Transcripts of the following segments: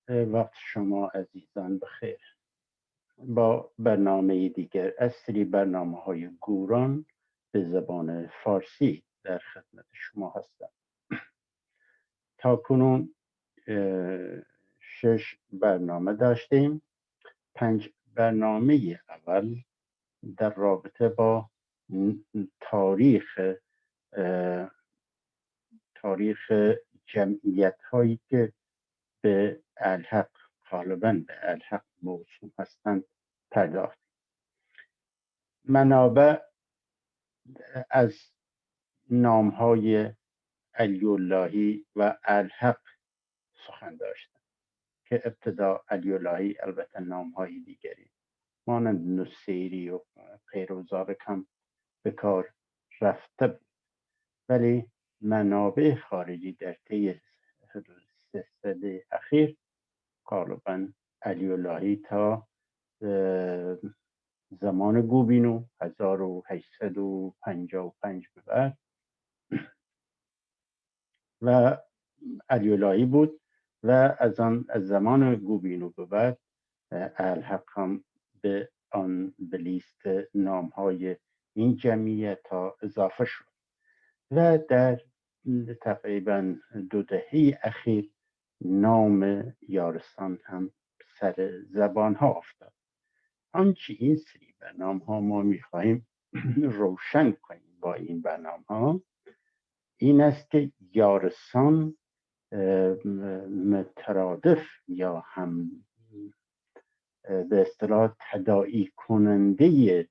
وقت شما عزیزان بخیر. با برنامه دیگر از سری برنامه‌های گوران به زبان فارسی در خدمت شما هستم. تاکنون 6 برنامه داشتیم. 5 برنامه اول در رابطه با تاریخ جمعیت هایی که به الحق غالباً به الحق موسوم هستند پرداخت. منابع از نامهای علی اللهی و الحق سخن داشتند که ابتدا علی اللهی البته نامهای دیگری مانند نصیری و غیر و ذالک هم به کار رفته بود، ولی منابع خارجی در طی 3 سده اخیر غالباً علی اللهی تا زمان گوبینو 1855 به بعد و علی اللهی بود و از زمان گوبینو به بعد الحق هم به لیست نام های این جمعیت ها اضافه شد و در تقریبا 2 دهه اخیر نام یارستان هم سر زبان ها افتاد. آنچه این سری برنامه ها ما میخواهیم روشن کنیم با این برنامه ها این است که یارستان مترادف یا هم به اصطلاح تداعی کننده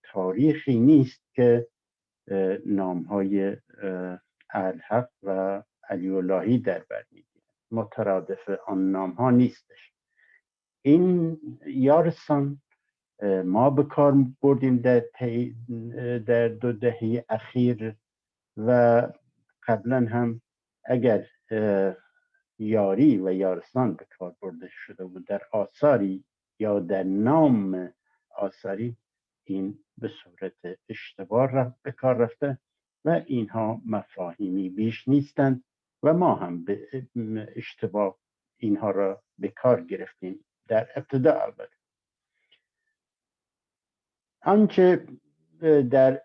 تاریخی نیست که نامهای الحق و علی اللهی در بر میگیرد. مترادف آن نام ها نیستش. این یارستان ما به کار بردیم در 2 دهه اخیر و قبلا هم اگر یاری و یارستان به کار برده شده بود در آثاری یا در نام آثاری، این به صورت اشتباه به کار رفته و اینها مفاهیمی بیش نیستند و ما هم به اشتباه اینها را به کار گرفتیم در ابتدا. البته آنچه در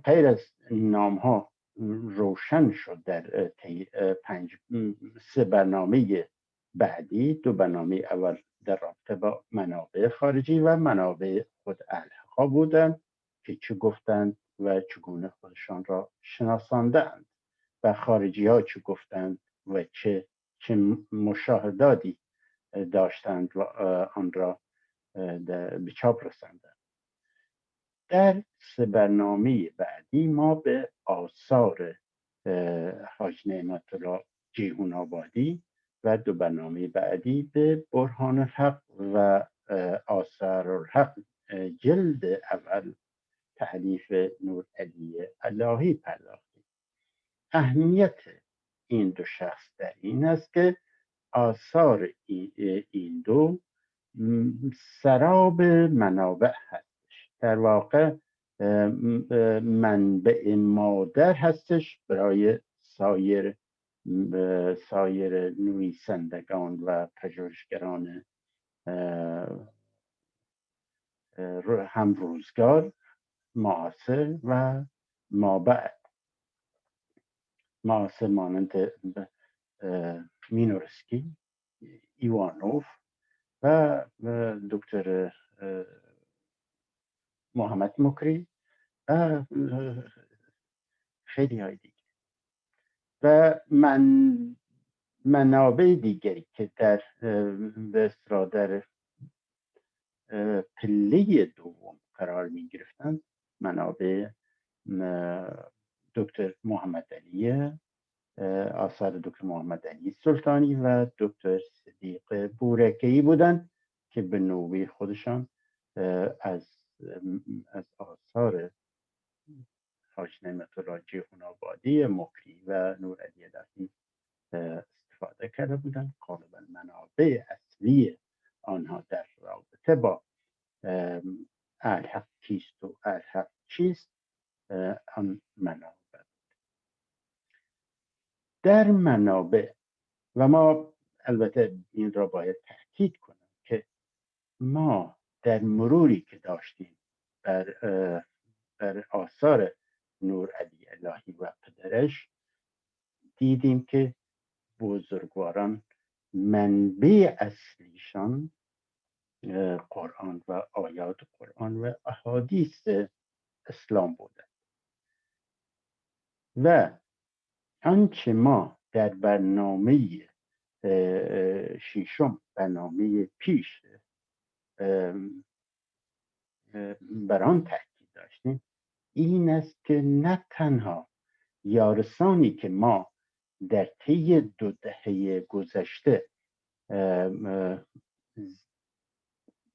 غیر از نام ها روشن شد در 3 برنامه بعدی، 2 برنامه اول در رابطه با منابع خارجی و منابع خود الحقا بودند که چه گفتند و چگونه خودشان را شناساندند و خارجی ها چه گفتند و چه مشاهداتی داشتند و آن را به چاپ رساندند. در 3 برنامه بعدی ما به آثار حاج نعمت الله جیهون آبادی و 2 برنامه بعدی به برهان الحق و آثار الحق جلد اول تألیف نورعلی الهی پرداختیم. اهمیت این 2 شخص در این است که آثار این 2 سراب منابع هست. در واقع منبع مادر هستش برای سایر نویسندگان و پژوهشگران هم روزگار معاصر و مابعد. معاصر مانند مینورسکی، ایوانوف و دکتر محمد مکری و خیلی های دیگه و منابع دیگری که در پله دوم قرار می گرفتند، منابع دکتر محمد علی، آثار دکتر محمد علی سلطانی و دکتر صدیق بورکه‌ای بودند که به نوبه خودشان از آثار حاج نعمت الله جیهون آبادی، مکری و نورعلی الهی استفاده کرده بودند. غالبا منابع اصلی آنها در رابطه با الحق کیست و الحق چیست آن منابع در منابع و ما البته این را باید تاکید کنم که ما در مروری که داشتیم بر آثار نورعلی الهی و پدرش دیدیم که بزرگواران منبع اصلیشان قرآن و آیات قرآن و احادیث اسلام بوده و آنچه ما در برنامه ششم، برنامه پیش بر آن تاکید داشتیم این است که نه تنها یارسانی که ما در طی 2 دهه گذشته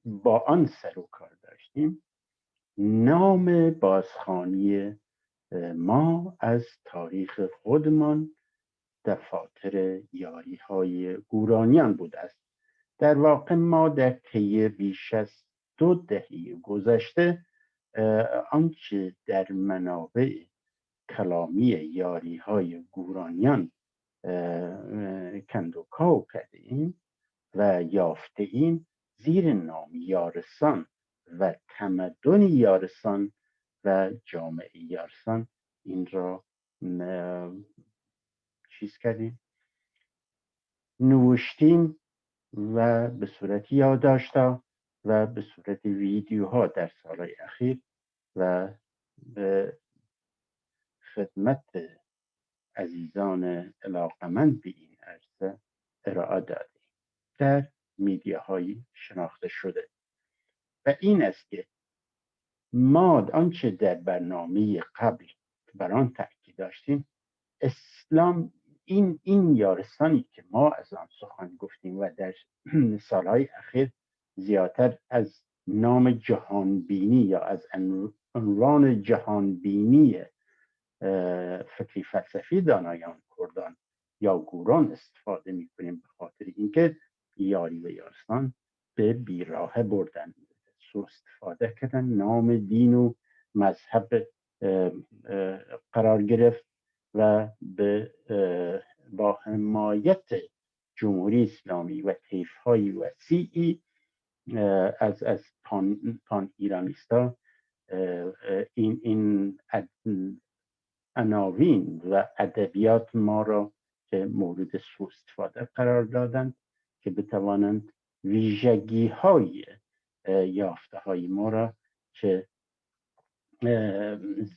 با آن سر و کار داشتیم، نام بازخوانی ما از تاریخ خودمان دفاتر یاری های گورانیان بوده است. در واقع ما در طی بیش از 2 دهه گذشته آنچه در منابع کلامی یاری های گورانیان کندوکاو کرده ایم و یافته ایم زیر نام یارسان و تمدن یارسان و جامعه یارسان این را چیز کردیم، نوشتیم و به صورت یادداشت‌ها و به صورت ویدیوها در سالهای اخیر و به خدمت عزیزان علاقمند به این عرصه ارائه دادیم در میدیاهای شناخته شده. و این است که ما آنچه در برنامه قبل بر آن تاکید داشتیم، اسلام این یارسانی که ما از آن سخن گفتیم و در سالهای اخیر زیادتر از نام جهانبینی یا از عنوان جهانبینی فکری فلسفی دانایان کردان یا گوران استفاده میکنیم، به خاطر اینکه یاری و یارسان به بیراه بردن، سوء استفاده کردن، نام دین و مذهب قرار گرفت و با حمایت جمهوری اسلامی و طیف‌های وسیعی از پان ایرانیستا این عناوین و ادبیات ما را که مورد سوء استفاده قرار دادند که بتوانند ویژگی های یافته های ما را که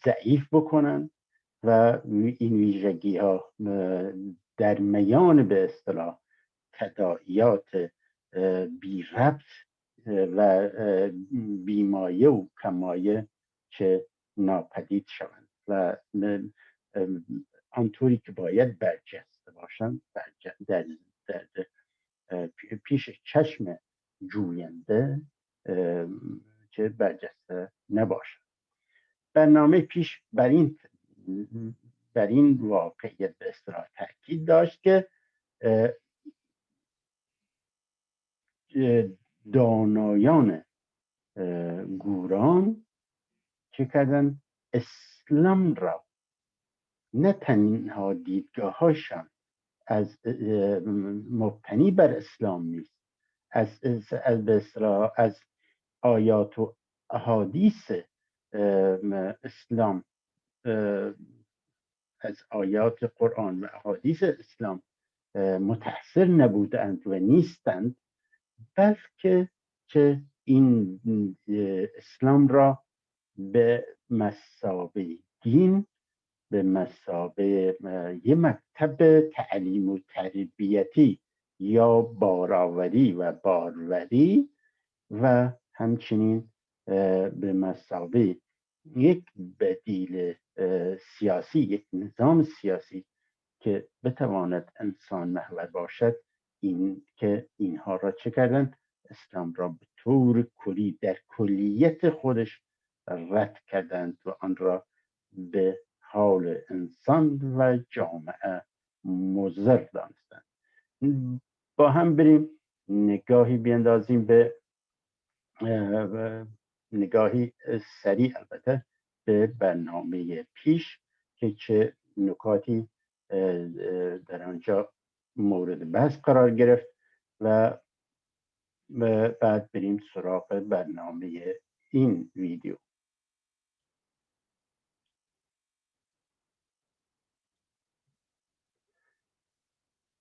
ضعیف بکنند و این ویژگی ها در میان به اصطلاح تداعیات بی ربط و بیمایه و کمایه که ناپدید شوند و آنطوری که باید برجسته باشند در پیش چشم جوینده که برجسته نباشند. برنامه پیش بر این واقعیت به اصطلاح تاکید داشت که دانایان گوران چه کردن؟ اسلام را نه تنها دیدگاهاشان از مبتنی بر اسلام نیست، از آیات و احادیث اسلام، از آیات قرآن و احادیث اسلام متأثر نبودند و نیستند، بلکه که این اسلام را به مثابه دین، به مثابه یه مکتب تعلیم و تربیتی یا بارآوری و باروری و همچنین به مثابه یک بدیل سیاسی، یک نظام سیاسی که بتواند انسان محور باشد، این که اینها را چه کردن؟ اسلام را به طور کلی در کلیت خودش رد کردند و آن را به حال انسان و جامعه مضر دانستند. با هم بریم نگاهی بیندازیم به نگاهی سریع البته به برنامه پیش که چه نکاتی در آنجا مورد بحث قرار گرفت و بعد بریم سراغ برنامه این ویدیو.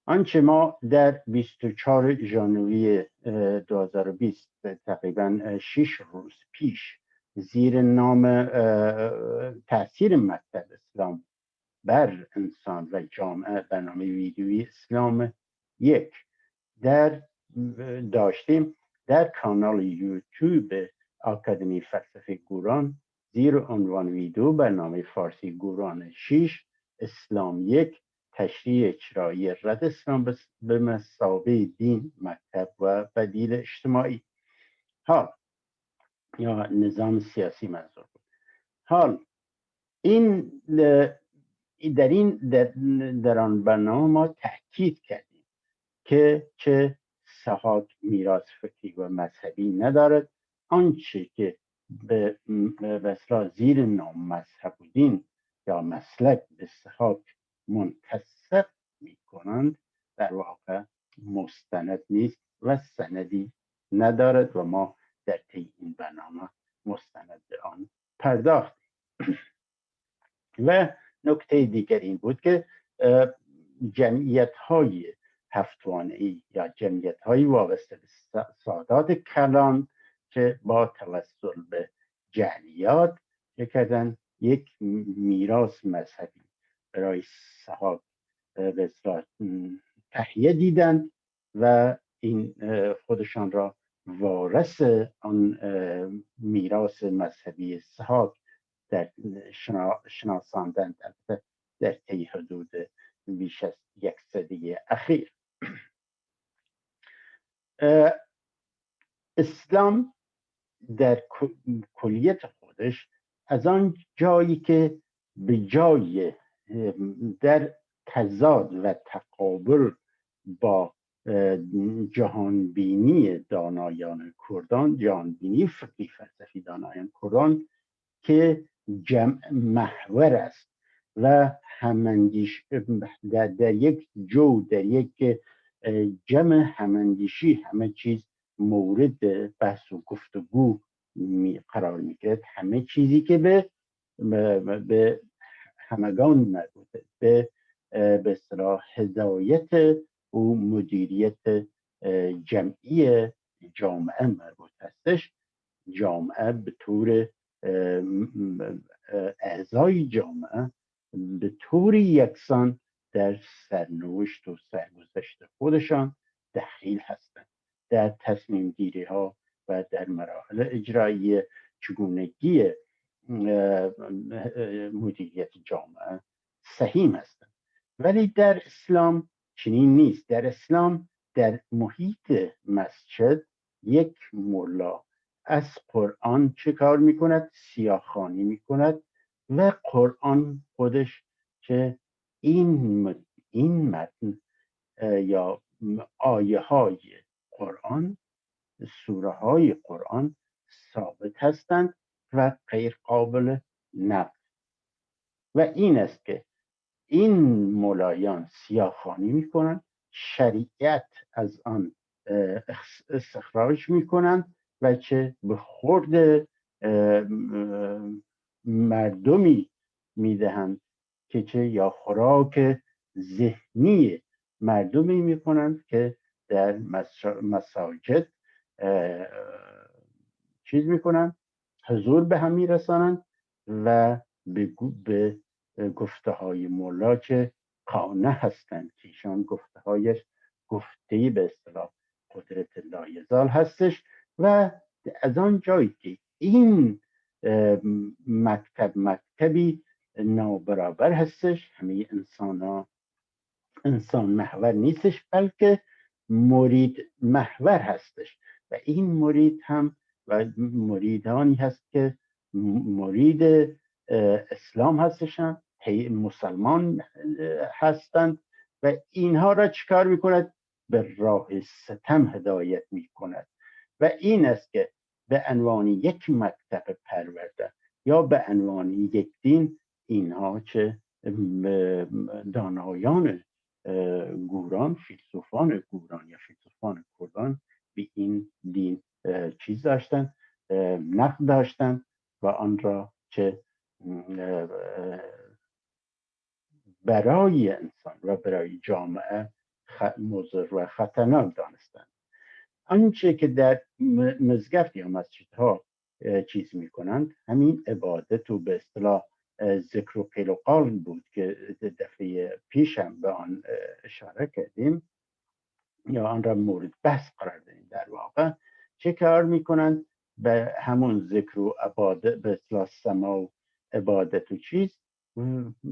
آنچه ما در 24 ژانویه 2020 تقریبا 6 روز پیش زیر نام تاثیر مکتب اسلام بر انسان و جامعه برنامه ویدیویی اسلام یک داشتیم در کانال یوتیوب آکادمی فلسفه گوران زیر عنوان ویدیو برنامه فارسی گوران 6 اسلام یک تشریح اجرایی رد اسلام به مثابه دین مکتب و بدیل اجتماعی یا نظام سیاسی منظور بود. حال این در آن برنامه ما تاکید کردیم که چه سحاق میراث فکری و مذهبی ندارد. آنچه که به اصطلاح زیر نام مذهب و دین یا مسلک به سحاق منتسب می کنند در واقع مستند نیست و سندی ندارد و ما در طی این برنامه مستند به آن پرداختیم. و نکته دیگر این بود که جمعیت های هفتوانه‌ای یا جمعیت های وابسته به سادات کلان که با توسل به جعلیات کردن یک میراث مذهبی برای صحاب به اصطلاح تهیه دیدند و این خودشان را وارث آن میراث مذهبی صحاب در شناساندن در طی حدود بیش از 100 اخیر. اسلام در کلیت خودش از آن جایی که به جای در تضاد و تقابل با جهانبینی دانایان کردان، جهانبینی فکری فلسفی دانایان کردان که جمع محور است و هماندیش در یک در یک جمع هماندیشی همه چیز مورد بحث و گفتگو قرار میگیرد، همه چیزی که به همگان مربوطه، به اصطلاح هدایت و مدیریت جمعی جامعه مربوط هستش. جامعه به طور اعضای جامعه به طور یکسان در سرنوشت و سرگذشت خودشان دخیل هستند، در تصمیم گیری ها و در مراحل اجرایی چگونگی مدیریت جامعه سهیم هستند. ولی در اسلام چنین نیست. در اسلام در محیط مسجد یک ملا از قرآن چه کار میکند؟ سیاه‌خوانی میکند و قرآن خودش که این متن یا آیه های قرآن، سوره های قرآن ثابت هستند و غیر قابل نقض. و این است که این ملایان سیاه‌خوانی میکنند، شریعت از آن استخراج میکنند و چه به خورد مردمی میدهند که چه یا خوراک ذهنی مردمی میکنند که در مساجد چیز میکنند، حضور به هم میرسانند و به گفته های مولا که قانع هستند که ایشان گفته هایش گفته به اصطلاح قدرت لایزال هستش. و از آن جایی که این مکتبی نابرابر هستش، همه انسان محور نیستش بلکه مرید محور هستش و این مرید هم و مریدانی هست که مرید اسلام هستشن، مسلمان هستند و اینها را چیکار میکند؟ به راه ستم هدایت میکند. و این است که به عنوان یک مکتب پرورده یا به عنوان یک دین اینها چه دانایان گوران، فیلسوفان گوران یا فیلسوفان کردان به این دین چیز داشتن، نقد داشتن و آن را چه برای انسان و برای جامعه مضر و خطرناک دانستند. آنچه که در مزگفت یا مسجدها چیز میکنند همین عبادت و به اصطلاح ذکر و قیل و قال بود که دفعه پیشم به آن اشاره کردیم یا آن را مورد بحث قرار دادیم. در واقع چه کار میکنند؟ به همون ذکر و عبادت به اصطلاح سما و عبادت و چیز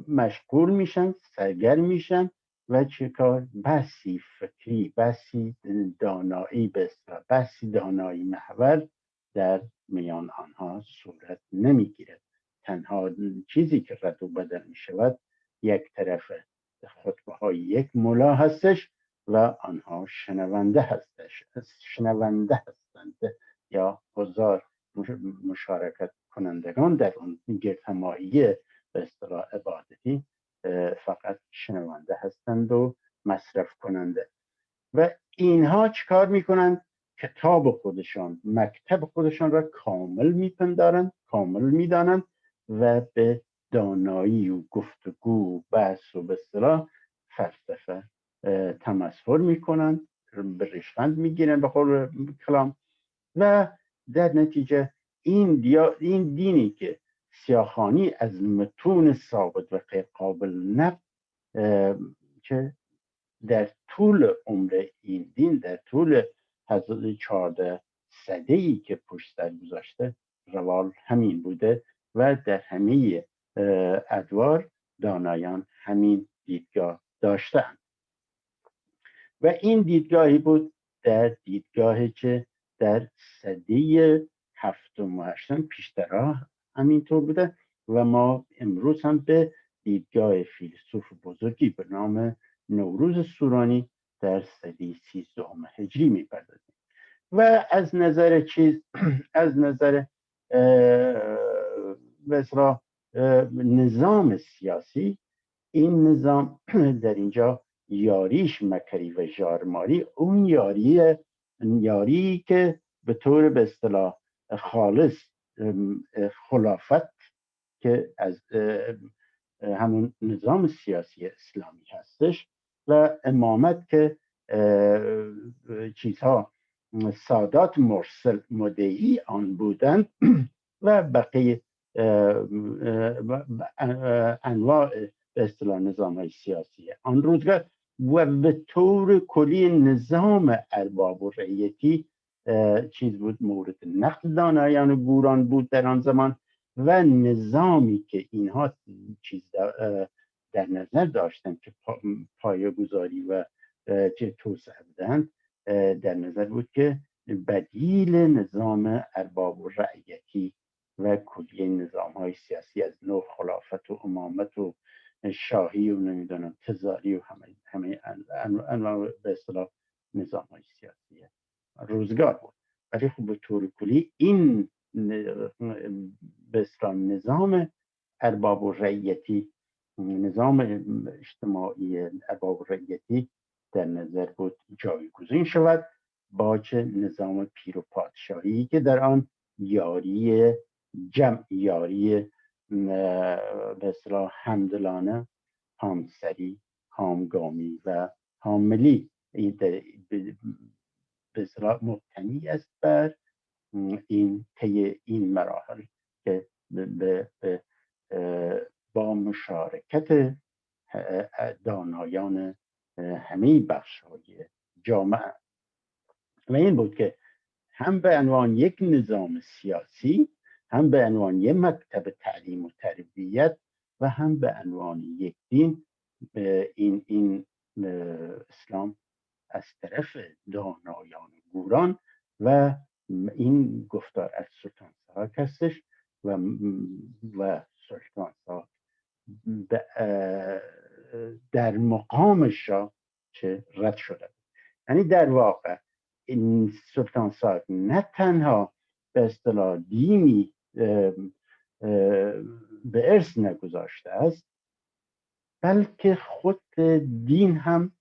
مشغول میشن، سرگرم میشن و چه کار؟ بحثی فکری، بحثی دانایی به اصطلاح بحثی دانایی محور در میان آنها صورت نمیگیرد. تنها چیزی که رد و بدل میشود یک طرف خطبه های یک ملا هستش و آنها شنونده هستند یا هزار مشارکت کنندگان در اون گردهمایی به اصطلاح عبادتی فقط شنونده هستند و مصرف کننده. و اینها چیکار میکنند؟ کتاب خودشان، مکتب خودشان را کامل میپندارند، کامل میدانند و به دانایی و گفتگو و بحث و به اصطلاح فلسفه تمسخر میکنند، به ریشخند میگیرند به قول کلام. و در نتیجه این دینی که سیاخانی از متون ثابت و غیر قابل نقد که در طول عمر این دین، در طول 14 سده‌ای که پشت سر گذاشته، روال همین بوده و در همه ادوار دانایان همین دیدگاه داشتند. و این دیدگاهی بود در دیدگاهی که در سده هفتم و هشتم پیشترها همینطور بوده و ما امروز هم به دیدگاه فیلسوف بزرگی به نام نوروز سورانی در سده 13 هجری میپردازیم. و از نظر چیز، از نظر مثلا نظام سیاسی، این نظام در اینجا یاریش مکری و ژارماری، اون یاری که به طور به اصطلاح خالص خلافت که از همون نظام سیاسی اسلامی هستش و امامت که چیزها سادات مرسل مدعی آن بودند و بقیه انواع به اصطلاح نظام های سیاسی آن روزگار و به طور کلی نظام ارباب و رعیتی چیز بود، مورد نقد دانایان گوران بود در آن زمان. و نظامی که اینها چیز در نظر داشتند که پایه‌گذاری و توسعه بدهند، در نظر بود که بدیل نظام ارباب و رعیتی و کلیه نظام های سیاسی از نوع خلافت و امامت و شاهی و نمیدونم تزاری و همه انواع به اصطلاح نظام های سیاسی روزگار بود. ولی خب به طور کلی این به اصطلاح نظام ارباب و رعیتی، نظام اجتماعی ارباب و رعیتی در نظر بود جایگزین شود با چه نظام پیر و پادشاهی که در آن یاری جمع، یاری به اصطلاح همدلانه، هامسری، هامگامی و هاملی به اصطلاح مبتنی است بر این طی این مراحل که با مشارکت دانایان همه بخش‌های جامعه. و این بود که هم به عنوان یک نظام سیاسی، هم به عنوان یک مکتب تعلیم و تربیت و هم به عنوان یک دین، این اسلام از طرف دانایان گوران و این گفتار از سلطان ساک هستش و سلطان ساک در مقام شاه چه رد شده. یعنی در واقع این سلطان ساک نه تنها به اصطلاح دینی به ارث نگذاشته است، بلکه خود دین هم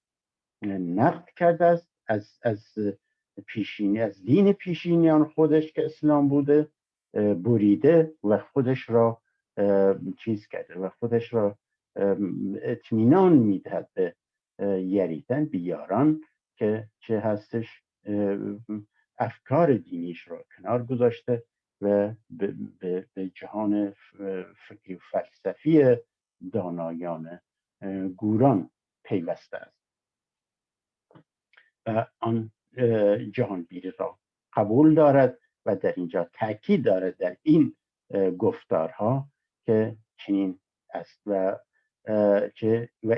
نقد کرده است از پیشینی، از دین پیشینیان خودش که اسلام بوده بریده و خودش را چیز کرده و خودش را اطمینان میدهد به یریدن بیاران که چه هستش افکار دینیش را کنار گذاشته و به جهان فکری و فلسفی دانایان گوران پیوسته است و آن جهانبینی را قبول دارد و در اینجا تاکید دارد در این گفتارها که چنین است و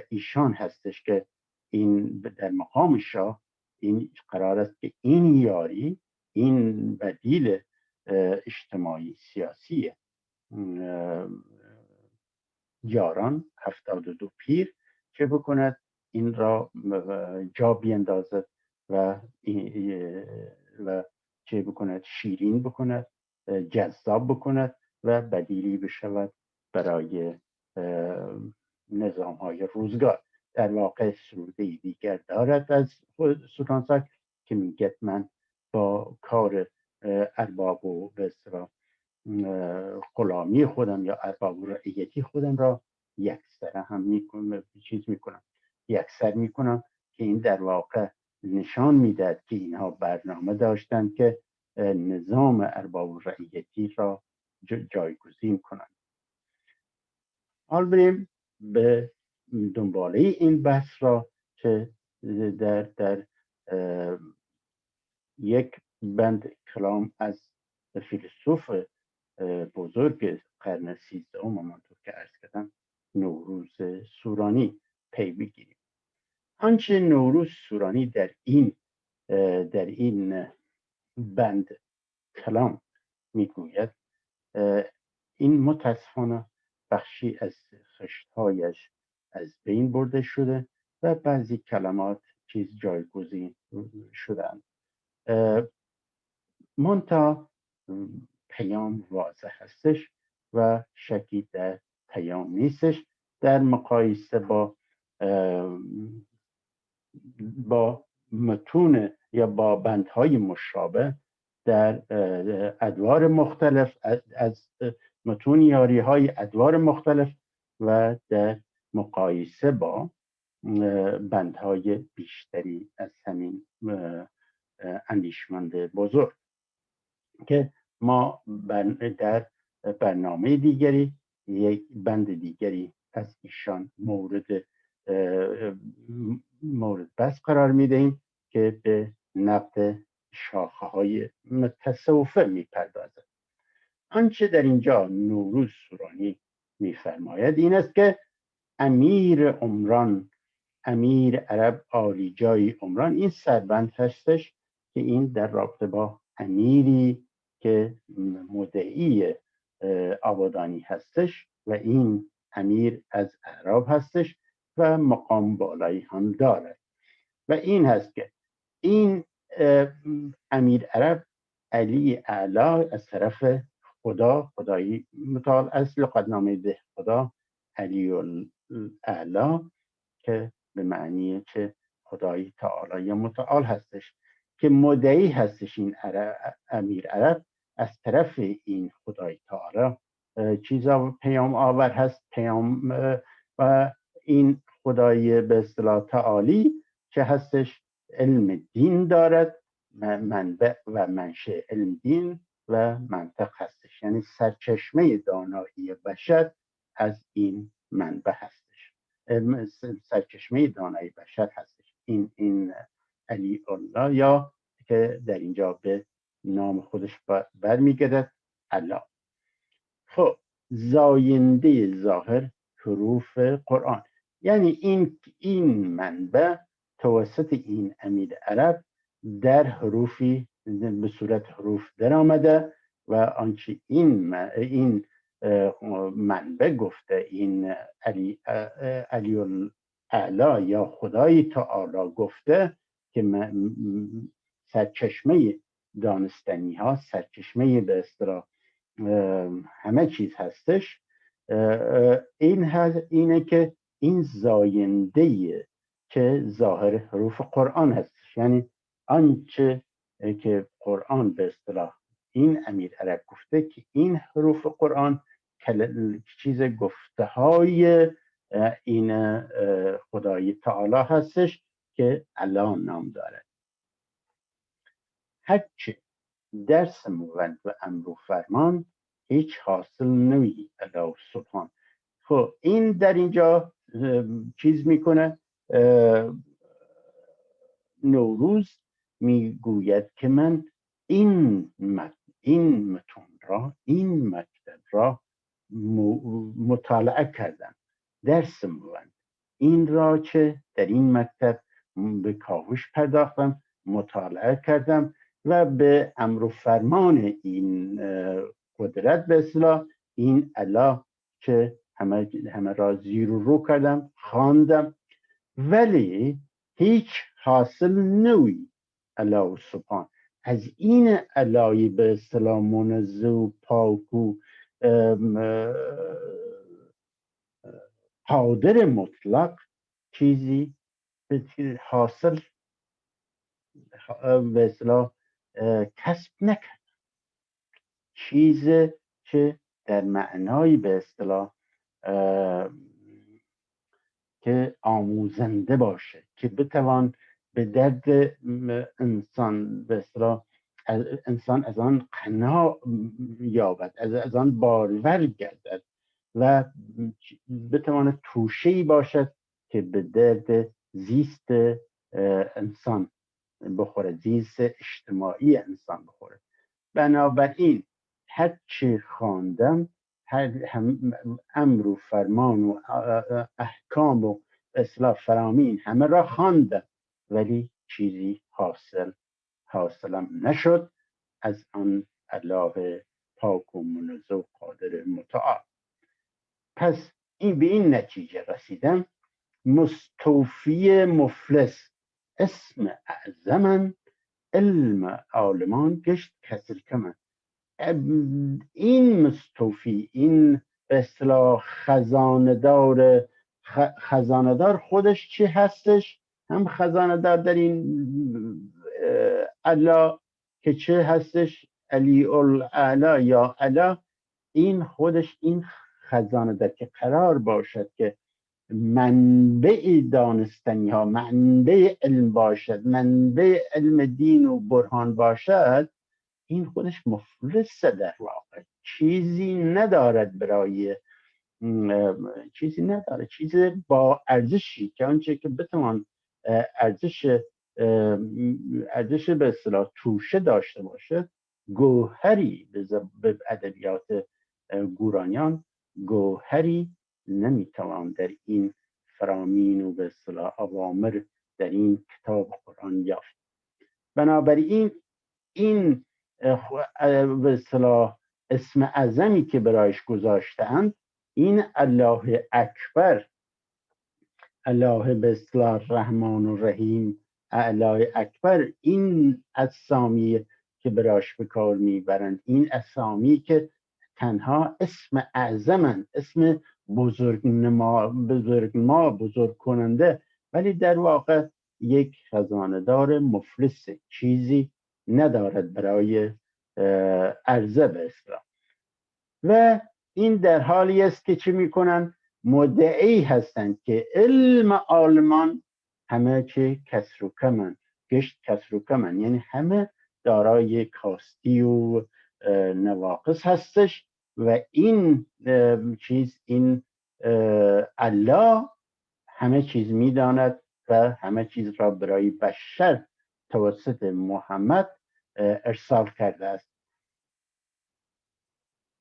ایشان هستش که این در مقام شاه این قرار است که این یاری، این بدیل اجتماعی سیاسی یاران 72 پیر چه بکند، این را جا بیندازد و چه بکند، شیرین بکند، جذاب بکند و بدیلی بشود برای نظام های روزگار. در واقع سروده دیگر دارد از سلطانزاک که میگه من با کار ارباب و به اصطلاح غلامی خودم یا ارباب و رعیتی خودم را یکسره هم یکسر میکنم که این در واقع نشان میدهد که اینها برنامه داشتند که نظام ارباب و رعیتی را جایگزین کنند. حال بریم به دنباله این بحث را که در یک بند کلام از فیلسوف بزرگ قرن 13 همانطور که عرض کردم نوروز سورانی پی بگیریم. آنچه نوروز سورانی در این بند کلام میگوید، این متاسفانه بخشی از خشتهایش از بین برده شده و بعضی کلمات چیز جایگزین شدند. منتها پیام واضح هستش و شکی در پیام نیستش در مقایسه با متون یا با بندهای مشابه در ادوار مختلف، از متون یاری های ادوار مختلف و در مقایسه با بندهای بیشتری از همین اندیشمند بزرگ که ما در برنامه دیگری یک بند دیگری از ایشان مورد بحث قرار میدهیم که به نقد شاخه های تصوفه میپردازد. آنچه در اینجا نوروز سورانی میفرماید این است که امیر عمران، امیر عرب عالیجای عمران، این سربند هستش که این در رابطه با امیری که مدعی آبادانی هستش و این امیر از اعراب هستش و مقام بالایی هم دارد و این هست که این امیر عرب علی اعلی از طرف خدایی متعال از لقبنامه ده خدا علی الاعلی که به معنی که خدای تعالی یا متعال هستش که مدعی هستش این امیر عرب از طرف این خدای تعالی چیزا پیام آور هست، پیام و این خدای به اصطلاح تعالی که هستش علم دین دارد، منبع و منشأ علم دین و منطق هستش، یعنی سرچشمه دانایی بشر از این منبع هستش، سرچشمه دانایی بشر هستش این علی الله، یا که در اینجا به نام خودش برمیگردد الله. خب زاینده ظاهر حروف قرآن، یعنی این منبع توسط این امیر عرب در حروفی به صورت حروف در آمده و آنچه این منبع گفته، این علی الاعلی یا خدای تعالی گفته که سرچشمه دانستنی ها، سرچشمه به اصطلاح همه چیز هستش، اینه که این زاینده که ظاهر حروف قرآن هستش، یعنی آنچه که قرآن به اصطلاح این امیر عرب گفته که این حروف قرآن چیز گفته های این خدای تعالی هستش که الله نام دارد. هرچه درس موند و امر و فرمان هیچ حاصل نوی الله سبحان. خب این در اینجا چیز میکنه، نوروز میگوید که من این متون را، این مکتب را مطالعه کردم، درس موند این را چه در این مکتب به کاوش پرداختم، مطالعه کردم و به امر و فرمان این قدرت به اصطلاح این الله که همه را زیر و رو کردم، خواندم، ولی هیچ حاصل نوی الله سبحان از این الهی به اصطلاح منزه و پاک و قادر مطلق چیزی حاصل به اصطلاح کسب نکرد، چیز که در معنای به اصطلاح که آموزنده باشه، که بتوان به درد انسان به اصطلاح انسان از آن قناع یابد، از آن بارور گردد و بتواند توشه‌ای باشد که به درد زیست انسان بخوره، زیست اجتماعی انسان بخوره. بنابراین هر چی خواندم، امر و فرمان و احکام و اصلاح فرامین همه را خواندم، ولی چیزی حاصلم نشد از آن الله پاک و منزه و قادر متعال. پس به این نتیجه رسیدم مستوفی مفلس اسم اعظمن، علم عالمان گشت کسر کمن. این مستوفی، این به اصطلاح خزاندار خودش چی هستش؟ هم خزاندار در این الله که چه هستش؟ علی الاعلی یا الله، این خودش این خزاندار که قرار باشد که منبع دانستنی ها، منبع علم باشد، منبع علم دین و برهان باشد، این خودش مفلس در واقع، چیزی ندارد برای چیزی نداره، چیز با ارزشی که آنچه که بتوان ارزش به اصطلاح توشه داشته باشه، گوهری به ادبیات گورانیان، گوهری نمیتوان در این فرامین و به اصطلاح اوامر در این کتاب قرآن یافت. بنابراین این به اصطلاح اسم اعظمی که برایش گذاشتند، این الله اکبر، الله به اصطلاح رحمان و رحیم، الله اکبر، این اسامی که برایش به کار میبرند، این اسامی که تنها اسم اعظمن، اسم بزرگ کننده، ولی در واقع یک خزانه‌دار مفلس، چیزی ندارد برای عرضه به اصطلاح. و این در حالی است که چی میکنن؟ مدعی هستند که علم عالمان همه چه کسر و کمن، گشت کسر و کمن، یعنی همه دارای کاستی و نواقص هستش و این چیز، این الله همه چیز میداند و همه چیز را برای بشر توسط محمد ارسال کرده است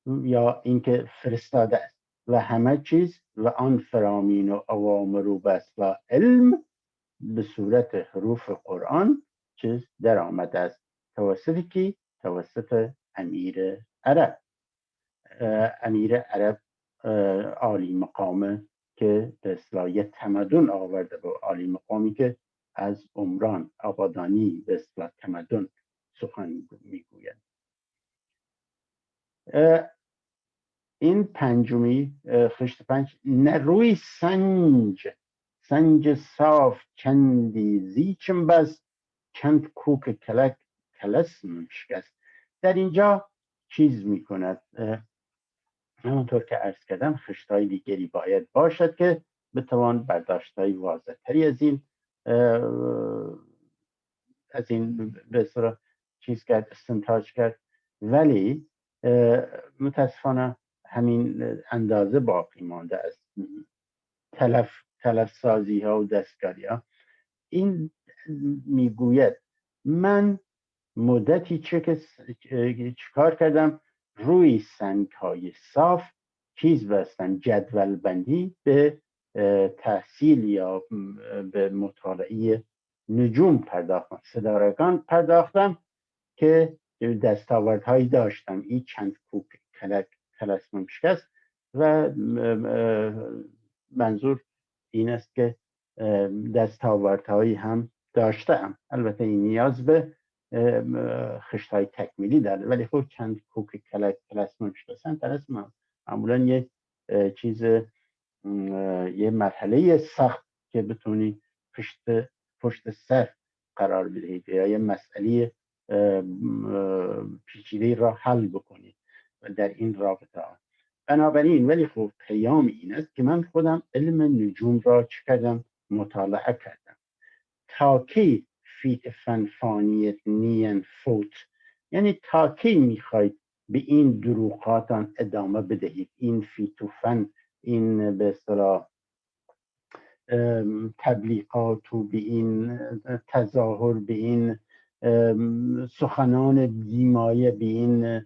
یا اینکه فرستاده است و همه چیز و آن فرامین و اوامر و بسلا علم به صورت حروف قرآن چیز در آمده است توسط کی؟ توسط امیر عرب. امیر عرب عالی مقامه که به اصطلاح تمدن آورده به عالی مقامی که از عمران آبادانی به اصطلاح تمدن سخن میگوید. این پنجمی خشت پنج، نه روی سنج صاف چندی زیچم بس، چند کوک کلک کلسم شکست. در اینجا چیز میکند، همونطور که عرض کردم خشت‌های دیگری باید باشد که بتوان برداشت‌های واضح‌تری از این به صورت چیز کرد، استنتاج کرد. ولی متاسفانه همین اندازه باقی مانده از تلف سازی ها و دستکاری ها. این میگوید من مدتی چیکار کردم، روی سنگ های صاف چیز بستم، جدول بندی به تحصیل یا به مطالعه نجوم پرداختم، ستارگان پرداختم که دستاوردهایی داشتم. این چند کوک کلسم شکست و منظور این است که دستاوردهایی هم داشتم. البته این نیاز به خشت‌های تکمیلی داره، ولی خب چند کوک کلسم شکستن طلسم معمولا یه چیز، یه مرحله سخت که بتونی پشت سر قرار بدهید یا یه مسئله پیچیده را حل بکنید و در این رابطه ها. بنابراین ولی خب پیام این است که من خودم علم نجوم را چه کردم، مطالعه کردم. تا کی فیت فن فانیت نین فوت، یعنی تا کی میخواید به این دروغاتان ادامه بدهید، این فیت و فن، این به اصطلاح تبلیغات و به این تظاهر، به این سخنان بیمایه، به این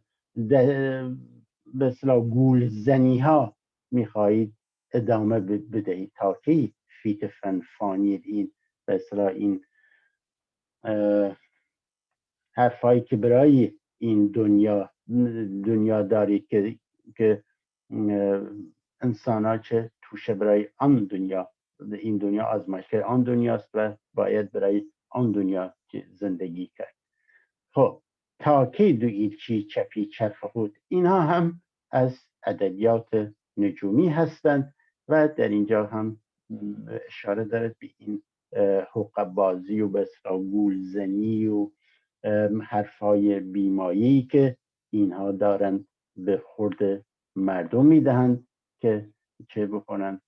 به اصطلاح گول زنی ها میخواهید ادامه بدهید؟ تا کی فیت فن فانید، این به اصطلاح این حرفایی که برای این دنیا دارید که انسان ها چه توشه برای آن دنیا، این دنیا آزمایشگر آن دنیاست و باید برای آن دنیا زندگی کرد. خب تا کی دو ایلچی چپی چرخ خود، اینها هم از ادبیات نجومی هستند و در اینجا هم اشاره دارد به این حقه بازی و بسرا گولزنی و حرفای بیمایی که اینها دارند به خورد مردم میدهند که چه بکنند،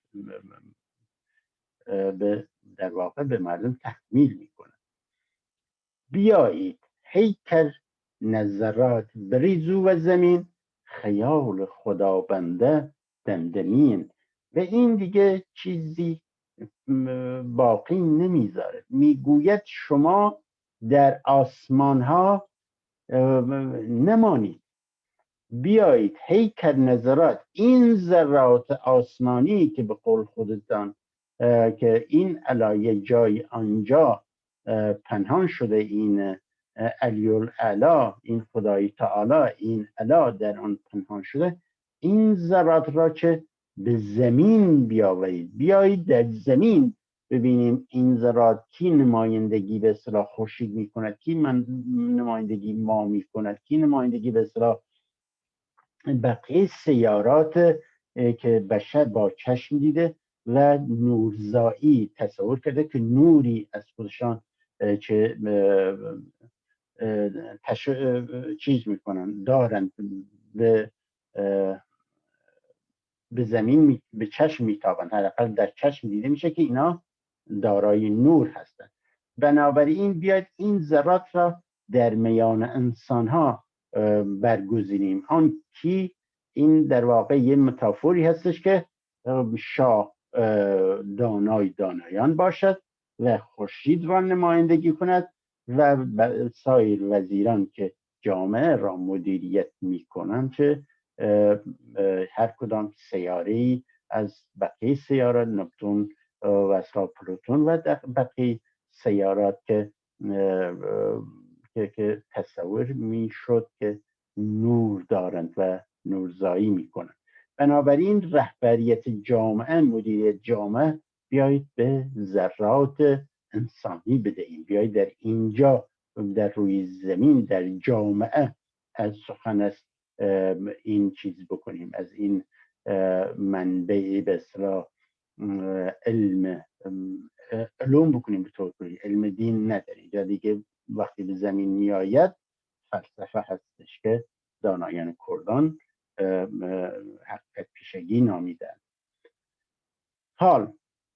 در واقع به مردم تحمیل میکنند. بیایید هیکل نظرات بریزو و زمین، خیال خدا بنده دمدمین. و این دیگه چیزی باقی نمیذاره. میگوید شما در آسمان ها نمانید، بیایید هیکل نظرات، این ذرات آسمانی که به قول خودتان که این علایه جای آنجا پنهان شده، این علی‌الاعلی، این خدای تعالی، این علا در آن پنهان شده، این ذرات را چه به زمین بیاورید. بیایید در زمین ببینیم این ذرات کی نمایندگی به اصطلاح خورشید میکند، کی نمایندگی ما میکند، کی نمایندگی به اصطلاح بقیه سیارات که بشر با چشم دیده و نورزایی تصور کرده که نوری از خودشان چه چیز میکنن، دارن به زمین به چشم میتابن، حداقل در چشم دیده میشه که اینا دارای نور هستند. بنابراین بیاید این ذرات را در میان انسان ها برگزینیم. آن کی، این در واقع یه متافوری هستش که شاه دانای دانایان باشد و خورشید را نمایندگی کند و سایر وزیران که جامعه را مدیریت میکنند که هر کدام سیاره‌ای از بقیه سیارات، نپتون و پلوتون و بقیه سیارات که تصور میشد که نور دارند و نورزایی میکنند. بنابراین رهبریت جامعه، مدیریت جامعه، بیایید به ذرات انسانی بدهیم. بیایید در اینجا، در روی زمین، در جامعه از سخن است این چیز بکنیم، از این منبع به اصطلاح علم علوم بکنیم به طور کلی، علم دین نداریم. اینجا دیگه وقتی به زمین میآید فلسفه هستش که دانایان کردان حقیقت پیشگی نامیدن. حال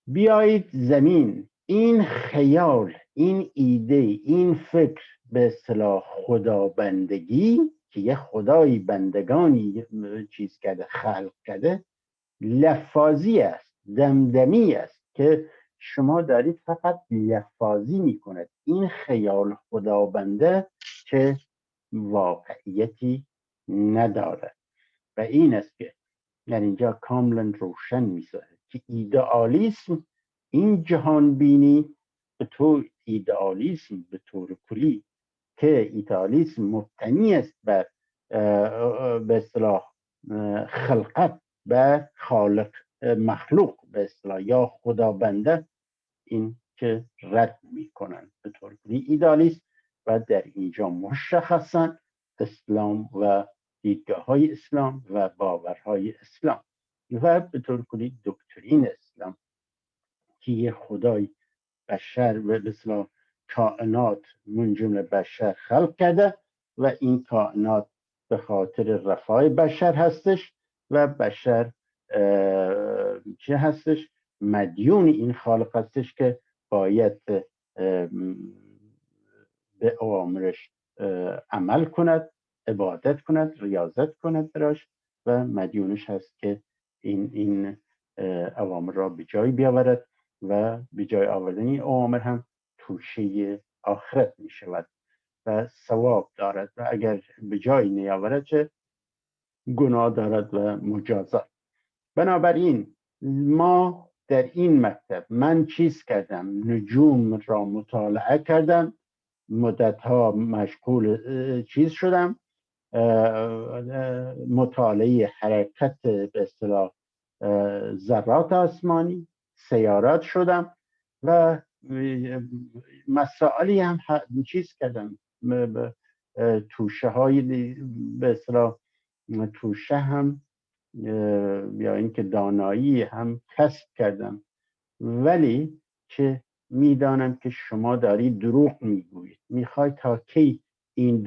بیایید زمین، این خیال، این ایده، این فکر به اصطلاح خدابندگی که یه خدای بندگانی چیز کرده، خلق کرده، لفاظی است، دمدمی است که شما دارید فقط لفاظی میکند. این خیال خدابنده که واقعیتی ندارد و این است که در اینجا کاملا روشن می‌سازد که ایدئالیسم، این جهان بینی به طور ایدئالیسم به طور کلی که ایدئالیسم مبتنی است بر به اصطلاح خلقت و خالق مخلوق به اصطلاح یا خدابنده، این که رد میکنن به طور کلی ایدئالیسم و در اینجا مشخصا اسلام و دیدگاه های اسلام و باورهای اسلام و به طور کلی دکترین اسلام که یه خدای بشر و به اصطلاح کائنات من جمله بشر خلق کرده و این کائنات به خاطر رفاه بشر هستش و بشر چه هستش؟ مدیون این خالق هستش که باید به اوامرش عمل کند، عبادت کند، ریاضت کند براش و مدیونش هست که این اوامر را به جای بیاورد و به جای آوردن این اوامر هم توشه آخرت می شود و ثواب دارد و اگر به جای نیاورد چه گناه دارد و مجازات. بنابراین ما در این مکتب من چیز کردم، نجوم را مطالعه کردم، مدتها مشغول چیز شدم، مطالعه حرکت به اصطلاح ذرات آسمانی، سیارات شدم و مسائلی هم چیز کردم، توشه های به اصطلاح توشه هم یا اینکه دانایی هم کسب کردم، ولی که میدانم که شما دارید دروغ میگویید. میخواید تا کی این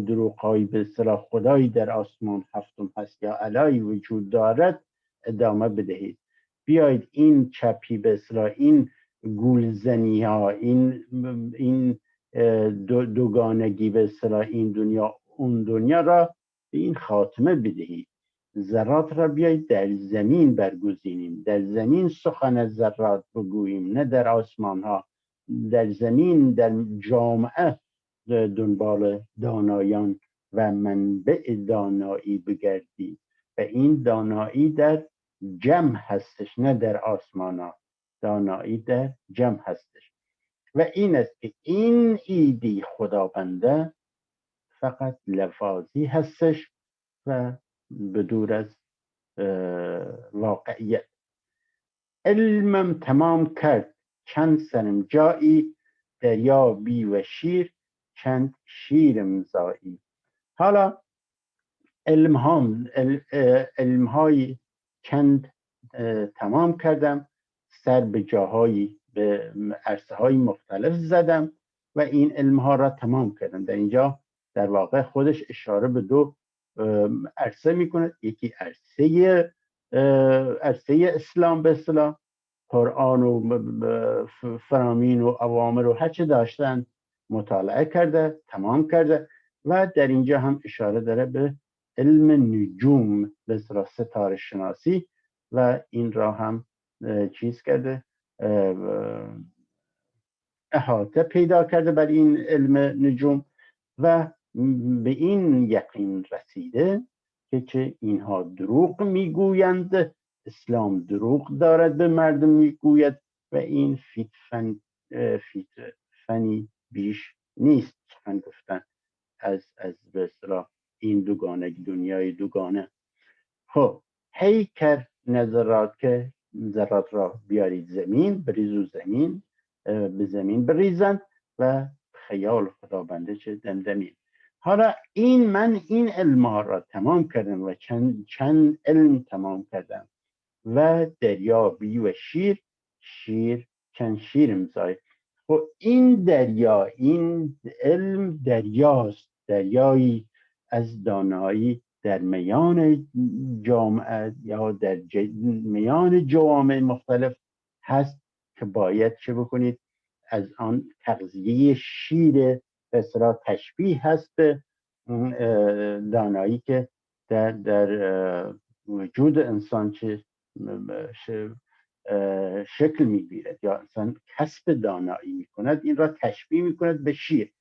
دروغ های به اصطلاح خدایی در آسمان هفتم هست یا الهی وجود دارد ادامه بدهید. بیایید این چپی به اصطلاح این گولزنی ها، این دوگانگی به اصطلاح این دنیا اون دنیا را به این خاتمه بدهید. ذرات را بیایید در زمین برگزینیم، در زمین سخن از ذرات بگوییم، نه در آسمان ها. در زمین، در جامعه دنبال دانایان و منبع دانایی بگردید و این دانایی در جمع هستش، نه در آسمان ها. دانایی در جمع هستش و این است که این ایدی خداونده فقط لفاظی هستش و بدور از واقعیت. علمم تمام کرد چند سرم جایی، دریا بی و شیر چند شیرم زایی. حالا علمهای چند تمام کردم، سر به جاهایی به عرصه های مختلف زدم و این علمها را تمام کردم. در اینجا در واقع خودش اشاره به دو عرصه میکنه. یکی عرصه اسلام به اصطلاح، قرآن و فرامین و اوامر و هرچه داشتن مطالعه کرده، تمام کرده و در اینجا هم اشاره داره به علم نجوم به اصطلاح ستاره شناسی و این را هم چیز کرده، احاطه پیدا کرده بر این علم نجوم و به این یقین رسیده که چه اینها دروغ میگویند، اسلام دروغ دارد به مردم میگوید و این فنی بیش نیست سخن گفتن از به اصطلاح این دوگانه دنیای دوگانه. خب هیکر نظرات که ذرات را بیارید زمین، بریزو زمین، به زمین بریزند و خیال خداونده چه دمدمید. حالا من این علم ها را تمام کردم و چند علم تمام کردم و دریا بی و شیر چند شیر امضای. خب این دریا، این علم دریاست، دریایی از دانایی در میان جامعه یا در میان جوامع مختلف هست که باید چه بکنید؟ از آن تغذیه شیر به اصطلاح تشبیه هست به دانایی که در وجود انسان چه شکل میگیرد یا انسان کسب دانایی میکند، این را تشبیه میکند به شیر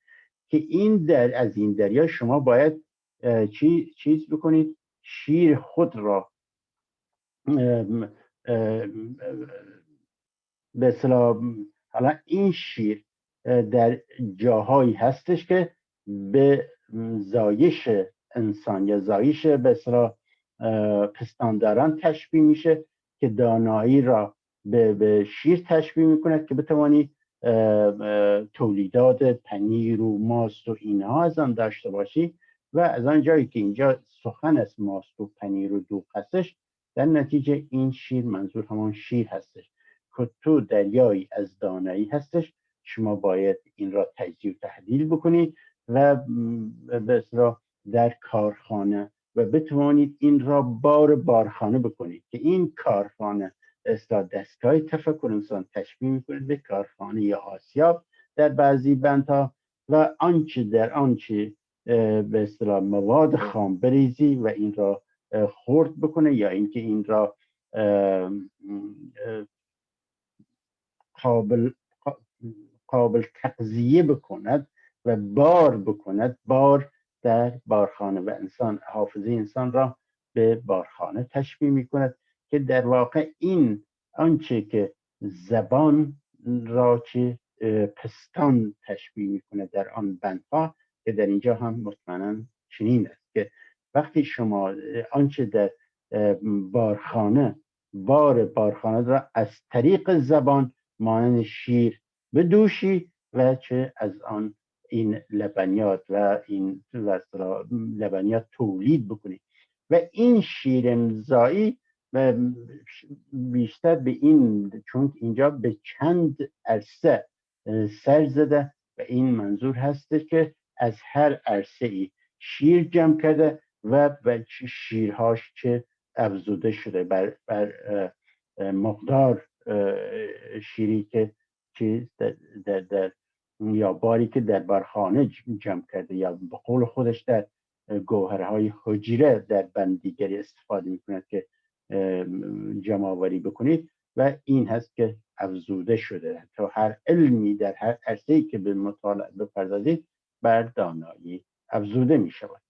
که این از این دریا شما باید چیز بکنید، شیر خود را به اصطلاح. حالا این شیر در جاهایی هستش که به زایش انسان یا زایش به اصطلاح پستانداران تشبیه میشه که دانایی را به شیر تشبیه میکند که بتوانی تولیدات پنیر و ماست و اینها از آن داشته باشی. و از آن جایی که اینجا سخن از ماست و پنیر و دوغ هستش، در نتیجه این شیر منظور همان شیر هستش که تو دریایی از دانایی هستش. شما باید این را تجزیه و تحلیل بکنید و به اصطلاح در کارخانه و بتوانید این را بارخانه بکنید که این کارخانه اصطلاح دستگاه تفکر انسان تشبیه میکنید به کارخانه یا آسیاب در بعضی بندها و آنچه به اصطلاح مواد خام بریزی و این را خرد بکنه یا اینکه این را قابل تغذیه بکند و بار بکند، بار در بارخانه و انسان حافظه انسان را به بارخانه تشبیه میکند که در واقع این آنچه که زبان را چه پستان تشبیه میکنه در آن بندها که در اینجا هم مطمئنا چنین است که وقتی شما آنچه در بارخانه بارخانه را از طریق زبان مانند شیر بدوشی و چه از آن این لبنیات و این لبنیات تولید بکنی و این شیر امضایی بیشتر به این، چون اینجا به چند عرصه سر زده و این منظور هست که از هر عرصه ای شیر جمع کرده و شیرهاش چه افزوده شده بر مقدار شیری که چیز در یا باری که در بارخانه جمع کرده یا به قول خودش در گوهرهای حجره در بندیگری استفاده میکند که جمع آوری بکنید و این هست که افزوده شده تا هر علمی در هر عرصه‌ای که به مطالعه بپردازید بر دانایی افزوده می شود.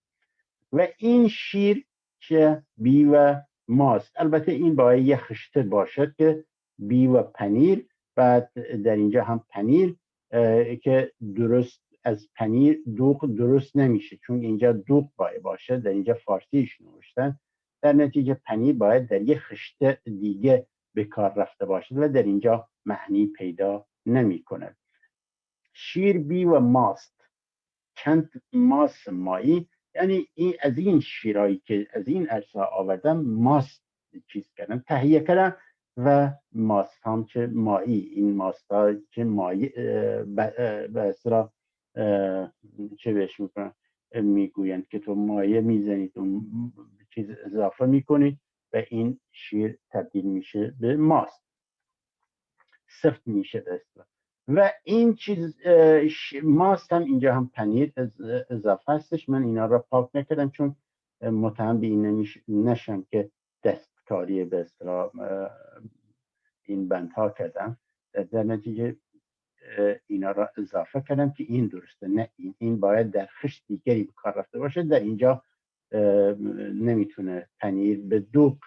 و این شیر که بی و ماست، البته این باید یه خشته باشد که بی و پنیر، بعد در اینجا هم پنیر که درست از پنیر دوغ درست نمیشه چون اینجا دوغ باید باشه، در اینجا فارسیش نوشتن، در نتیجه پنیر باید در یه خشته دیگه به کار رفته باشد و در اینجا معنی پیدا نمی کند. شیر بی و ماست، چند ماست مایی، یعنی از این شیرایی که از این عرصه آوردم ماست چیز کردم، تهیه کردم و ماست هم چه مایی، این ماست ها چه مایی به اصطلاح چه بهش میکنن، میگویند که تو مایه میزنید اون چیز اضافه میکنید و این شیر تبدیل میشه به ماست، سفت میشه به اصطلاح. و این چیز ماست هم اینجا هم پنیر اضافه هستش. من اینا را پاک نکردم چون متهم به این نشم که دستکاری به اصطلاح این بندها کردم، در نتیجه اینا را اضافه کردم که این درسته، نه این باید در خشت دیگری به کار رفته باشه. در اینجا نمیتونه پنیر به دوغ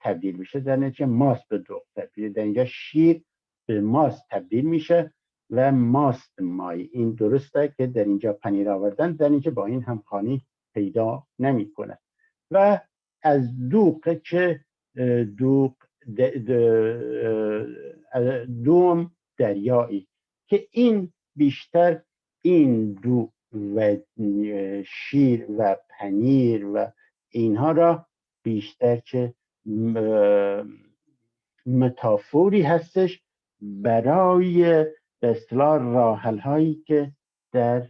تبدیل بشه، در نتیجه ماست به دوغ تبدیل، در اینجا شیر به ماست تبدیل میشه و ماست مای. این درسته که در اینجا پنیر آوردن، در اینجا با این همخوانی پیدا نمیکنه. و از دوغ که دوم دریایی که این بیشتر این دوغ و شیر و پنیر و اینها را بیشتر که متافوری هستش برای به اصطلاح راحل هایی که در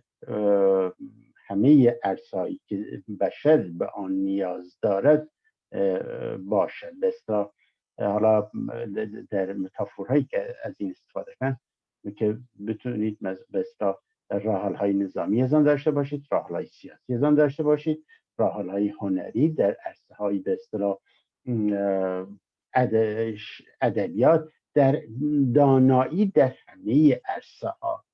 همه عرصه‌هایی که بشر به آن نیاز دارد باشد. به اصطلاح حالا در متافورهایی که از این استفاده کنن که بتونید به اصطلاح راحل های نظامی از آن داشته باشید، راحل های سیاسی از آن داشته باشید، راحل های هنری در عرصه های به اصطلاح ادبیات، در دانایی، در همه عرصه ها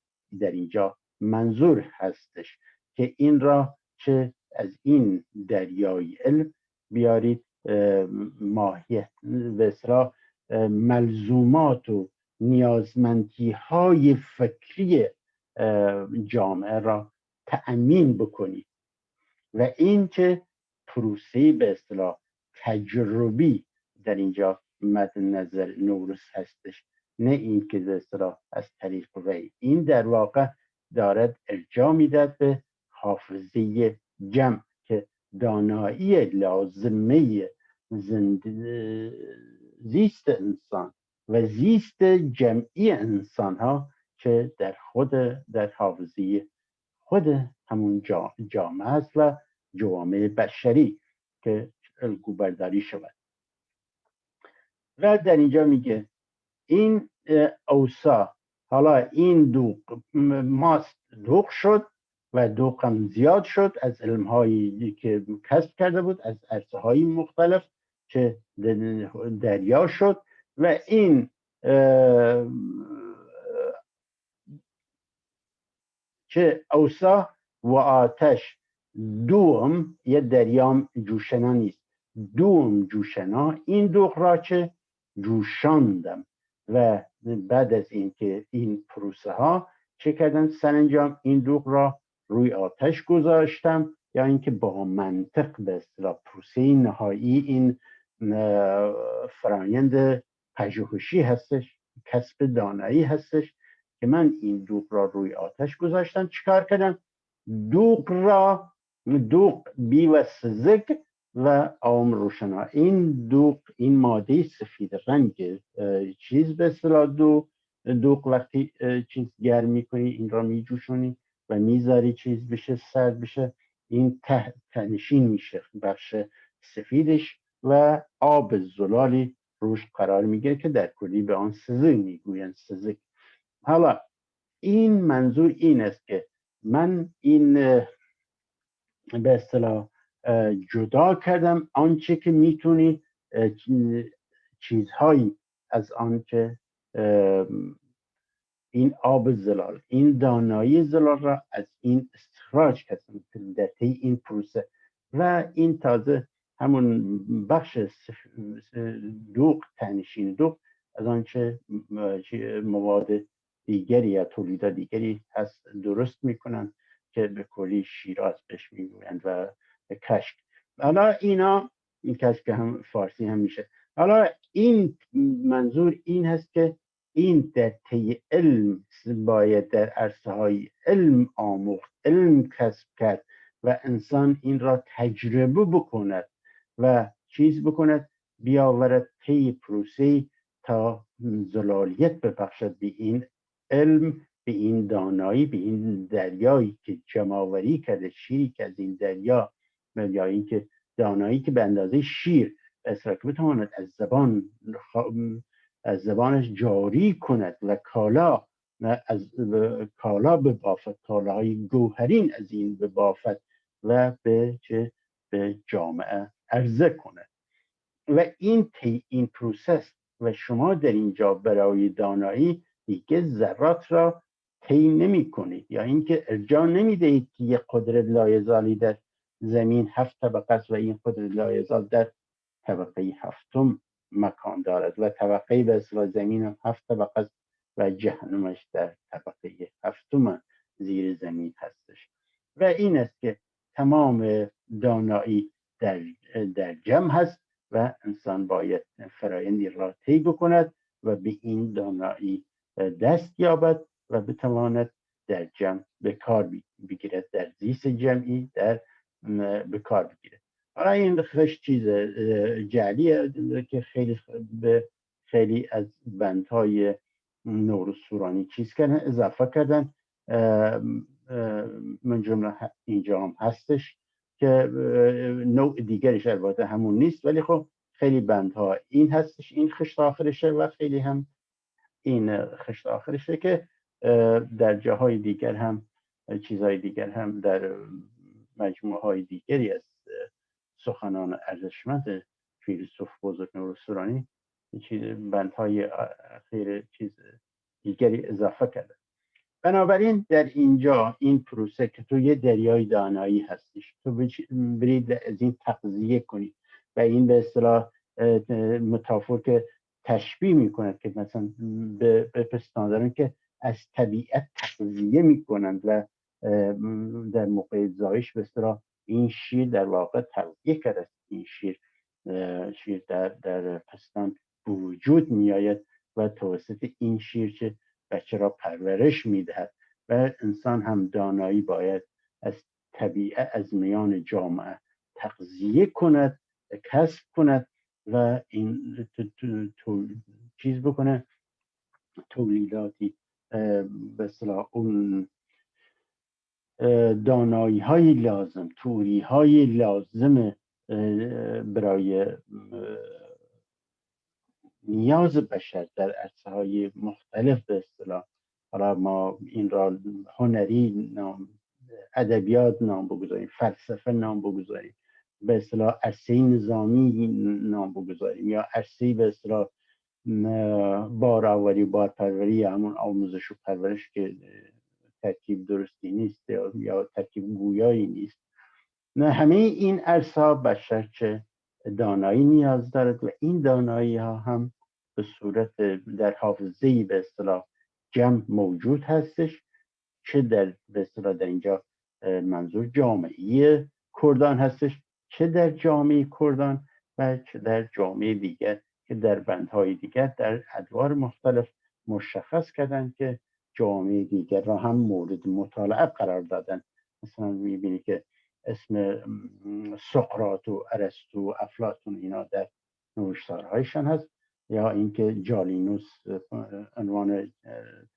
در اینجا منظور هستش که این را چه از این دریای علم بیارید ماهیت به اصطلاح ملزومات و نیازمندی های فکری جامعه را تأمین بکنید و این که پروسه به اصطلاح تجربی در اینجا مد نظر نوروز هستش، نه این که به اصطلاح از طریق وی. این در واقع دارد ارجاع میدهد به حافظه جمع که دانایی لازمه زیست انسان و زیست جمعی انسان ها که در حافظه خود همون جامعه است و جوامع بشری که الگوبرداری شود. و در اینجا میگه این اوسا، حالا این دوغ ماست دوغ شد و دوغ هم زیاد شد از علمهایی که کسب کرده بود از عرصه های مختلف که دریا شد و این که اوسا و آتش دوم یه دریام جوشنا نیست، دوم جوشنا این دوغ را چه جوشاندم و بعد از اینکه این پروسه ها چه کردن سرانجام این دوغ را روی آتش گذاشتم یا اینکه با منطق به اصطلاح پروسه نهایی این فرایند پژوهشی هستش، کسب دانایی هستش که من این دوغ را روی آتش گذاشتم. چیکار کردم؟ دوغ بی و سزگ و عام روشنا، این دوغ، این ماده سفید رنگ چیز به اصطلاح دوغ وقتی چیز گرم میکنی این را میجوشونی و میذاری چیز بشه سرد بشه، این تنشین میشه بخش سفیدش و آب زلالی روش قرار میگیره که در کلی به آن سزگ میگوین. سزگ. حالا این منظور این است که من این به اصطلاح جدا کردم آنچه که میتونی چیزهایی از آنچه این آب زلال، این دانایی زلال را از این استخراج کردم در طی این پروسه و این تازه همون بخش دوغ، تنشین دوغ از آنچه مواد دیگری یا تولیدات دیگری هست درست میکنن که به کلی شیراز بهش میگویند و کشک. حالا این کشک هم فارسی هم میشه. حالا این منظور این هست که این در طی علم باید در عرصه های علم آموخت، علم کسب کرد و انسان این را تجربه بکند و چیز بکند، بیاورد طی پروسه تا زلالیت ببخشد به این علم، به این دانایی، به این دریایی که جمع‌آوری کرده، شیری که از این دریا یا این که دانایی که به اندازه شیر اصلا که بتواند از زبانش جاری کند و کالا ببافد، کالاهای گوهرین از این ببافد و به جامعه عرضه کند و این پروسس و شما در اینجا برای دانایی دیگه ذرات را طی نمی کنید یا اینکه ارجاع نمی دهید که یک قدرت لایزالی در زمین 7 طبقه است و این قدرت لایزال در طبقه 7 مکان دارد و طبقه به اصطلاح زمین هم 7 طبقه است و جهنمش در طبقه 7 زیر زمین هستش و این است که تمام دانایی در جمع هست و انسان باید فرایندی را طی بکند و به این دانایی دست یابد و بتواند در جمع به کار بگیرد، در زیست جمعی به کار بگیرد. حالا این خیلی چیز جعلیه که خیلی از بندهای نوروز سورانی چیز کردن، اضافه کردن. من جمله اینجا هم هستش که نوع دیگرش البته همون نیست، ولی خب خیلی بندها این هستش، این خشت آخرشه، و خیلی هم این خشت آخرشه که در جاهای دیگر هم چیزهای دیگر هم در مجموعه های دیگری از سخنان ارزشمند فیلسوف بزرگ نوروز سورانی بندهای خیر چیز دیگری اضافه کرده. بنابراین در اینجا این پروسه که تو یه دریای دانایی هستش، تو برید از این تغذیه کنید، و این به اصطلاح متافور که تشبیه میکنند که مثلا به پستانداران که از طبیعت تغذیه میکنند و در موقع زایش به اصطلاح این شیر در واقع تغذیه کرده، این شیر در پستان وجود میآید و توسط این شیر چه بچه را پرورش میدهد، و انسان هم دانایی باید از طبیعت، از میان جامعه تغذیه کند، کسب کند و این چیز بکنه، تولیداتی به اصطلاح اون دانایی های لازم، توری های لازم برای نیاز بشر در عرصه های مختلف به اصطلاح، حالا ما این را هنری نام، ادبیات نام بگذاریم، فلسفه نام بگذاریم، به اصطلاح عرصه نظامی نام بگذاریم، یا عرصه به اصطلاح بارآوری، بارپروری، همون آموزش و پرورش که ترکیب درستی نیست یا ترکیب گویایی نیست. نه، همه این عرصه بشر چه دانایی نیاز دارد، و این دانایی ها هم به صورت در حافظه‌ای به اصطلاح جمع موجود هستش، چه در به اصطلاح در اینجا منظور جامعه کردان هستش، چه در جامعه کردان و چه در جامعه دیگر که در بندهای دیگر در ادوار مختلف مشخص کردن که جامعه دیگر را هم مورد مطالعه قرار دادن. مثلا میبینی که اسم سقراط و ارسطو و افلاطون اینا در نوشتارهایشان هست، یا اینکه جالینوس عنوان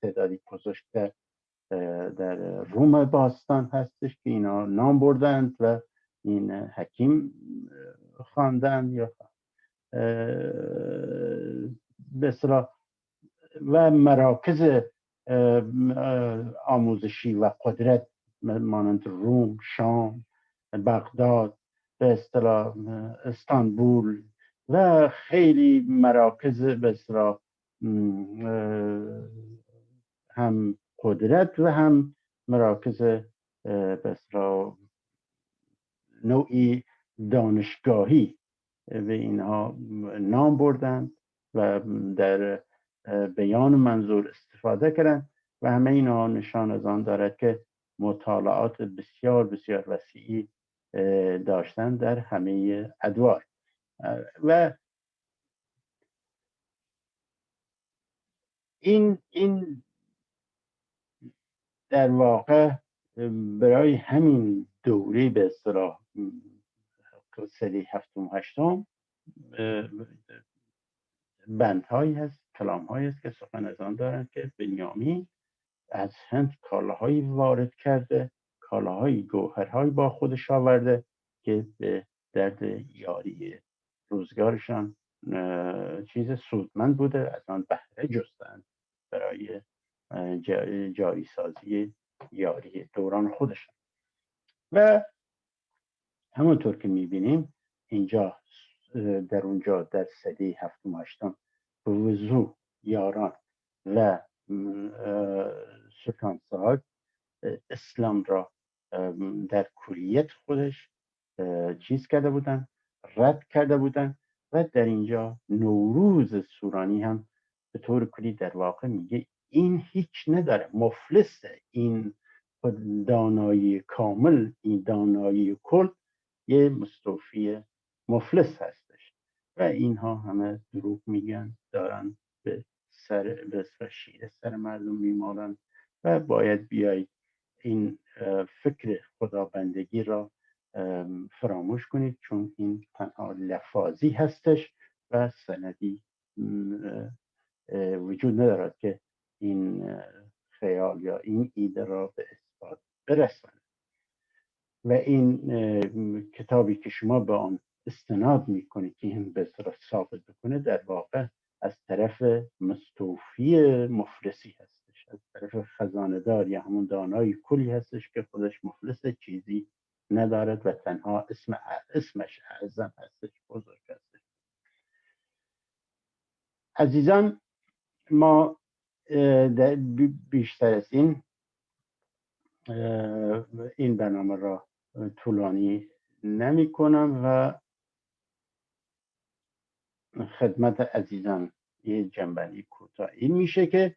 تعدادی گذاشت در روم باستان هستش که اینا نام بردند و این حکیم خواندند یا به اصطلاح و مراکز آموزشی و قدرت مانند روم، شام، بغداد، به اصطلاح استانبول و خیلی مراکز به اصطلاح هم قدرت و هم مراکز به اصطلاح نوعی دانشگاهی به اینها نام بردند و در بیان منظور استفاده کردند، و همه اینا نشان از آن دارد که مطالعات بسیار بسیار وسیعی داشتن در همه ادوار. و این در واقع برای همین دوره به اصطلاح سری هفتم و هشتم بندهایی هست، کلامهایی هست که سخن از آن دارند که بنیامین از هند کالاهایی وارد کرده، کالاهایی، گوهرهایی با خودش آورده که به درد یاری روزگارشان چیز سودمند بوده، از آن بهره جستند برای جاری سازی یاری دوران خودشان. و همونطور که میبینیم اینجا در اونجا در سده هفتم و هشتم به وضوح یاران و سلطان اسلام را در کلیت خودش چیز کرده بودن، رد کرده بودن، و در اینجا نوروز سورانی هم به طور کلی در واقع میگه این هیچ نداره، مفلسه، این دانایی کامل، این دانایی کل یه مستوفی مفلس هستش، و اینها همه دروغ میگن، دارن به شیر سر مردم میمالن، و باید بیایید این فکر خدابندگی را فراموش کنید، چون این تنها لفاظی هستش و سندی وجود ندارد که این خیال یا این ایده را به اثبات برساند. و این کتابی که شما به آن استناد میکنید که این به اصطلاح ثابت بکنه، در واقع از طرف مستوفی مفلسی هستش، از طرف خزانه‌دار یا همون دانای کلی هستش که خودش مفلس، چیزی ندارد و تنها اسمش اعظم هستش، بزرگ هستش. عزیزان، ما بیشتر از این برنامه را طولانی نمی کنم و خدمت عزیزان یه جنبندی کوتاه این میشه که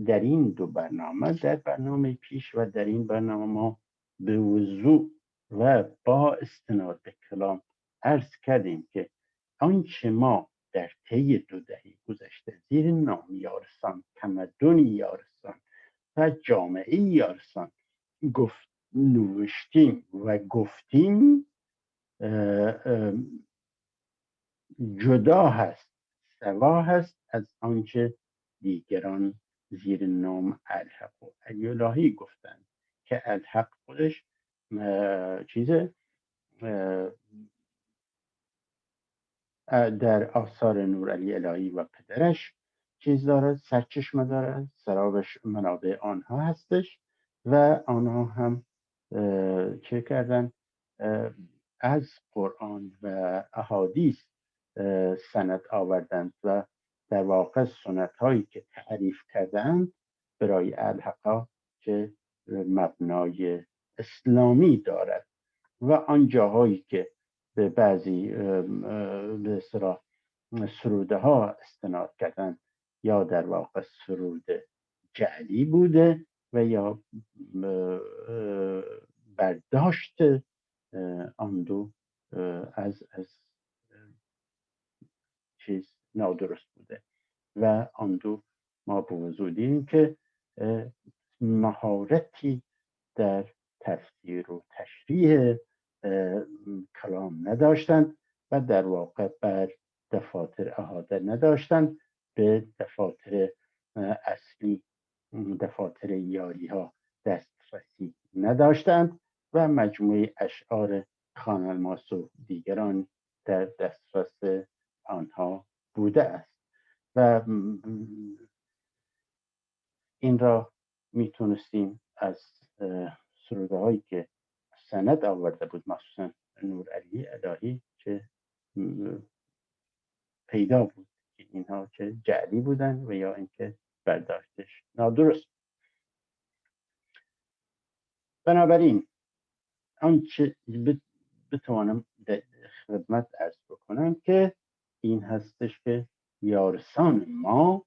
در این دو برنامه، در برنامه پیش و در این برنامه، ما به وضوح و با استناد به کلام عرض کردیم که آنچه ما در طی 2 دهه گذشته زیر نام یارسان، تمدن یارسان و جامعه یارسان نوشتیم و گفتیم جدا هست، سوا هست از آنچه دیگران زیر نام الحق و علی الهی گفتند که الحق خودش چیزه در آثار نورعلی الهی و پدرش چیز دارد، سرچشمه دارد، سرابش منابع آنها هستش و آنها هم چه کردن؟ از قرآن و احادیث سند آوردند و در واقع سنت هایی که تعریف کردند برای الحقا که مبنای اسلامی دارد و آن جاهایی که به بعضی به اصطلاح سروده ها استناد کردن یا در واقع سرود جعلی بوده و یا برداشت آن دو از چیز نادرست بوده و آن دو ما به وضوح دیدیم که مهارتی در تفسیر و تشریح کلام نداشتند و در واقع بر دفاتر احاطه نداشتند، به دفاتر اصلی، دفاتر یاری ها دسترسی نداشتند و مجموعه اشعار خان الماس و دیگران در دسترس آنها بوده است و این را میتونستیم از سروده هایی که سند آورده بود، مخصوصا نورعلی الهی، که پیدا بود که اینها چه جعلی بودن و یا اینکه برداشتش نادرست. بنابراین آنچه بتوانم در خدمت عرض بکنم که این هستش که یارسان ما،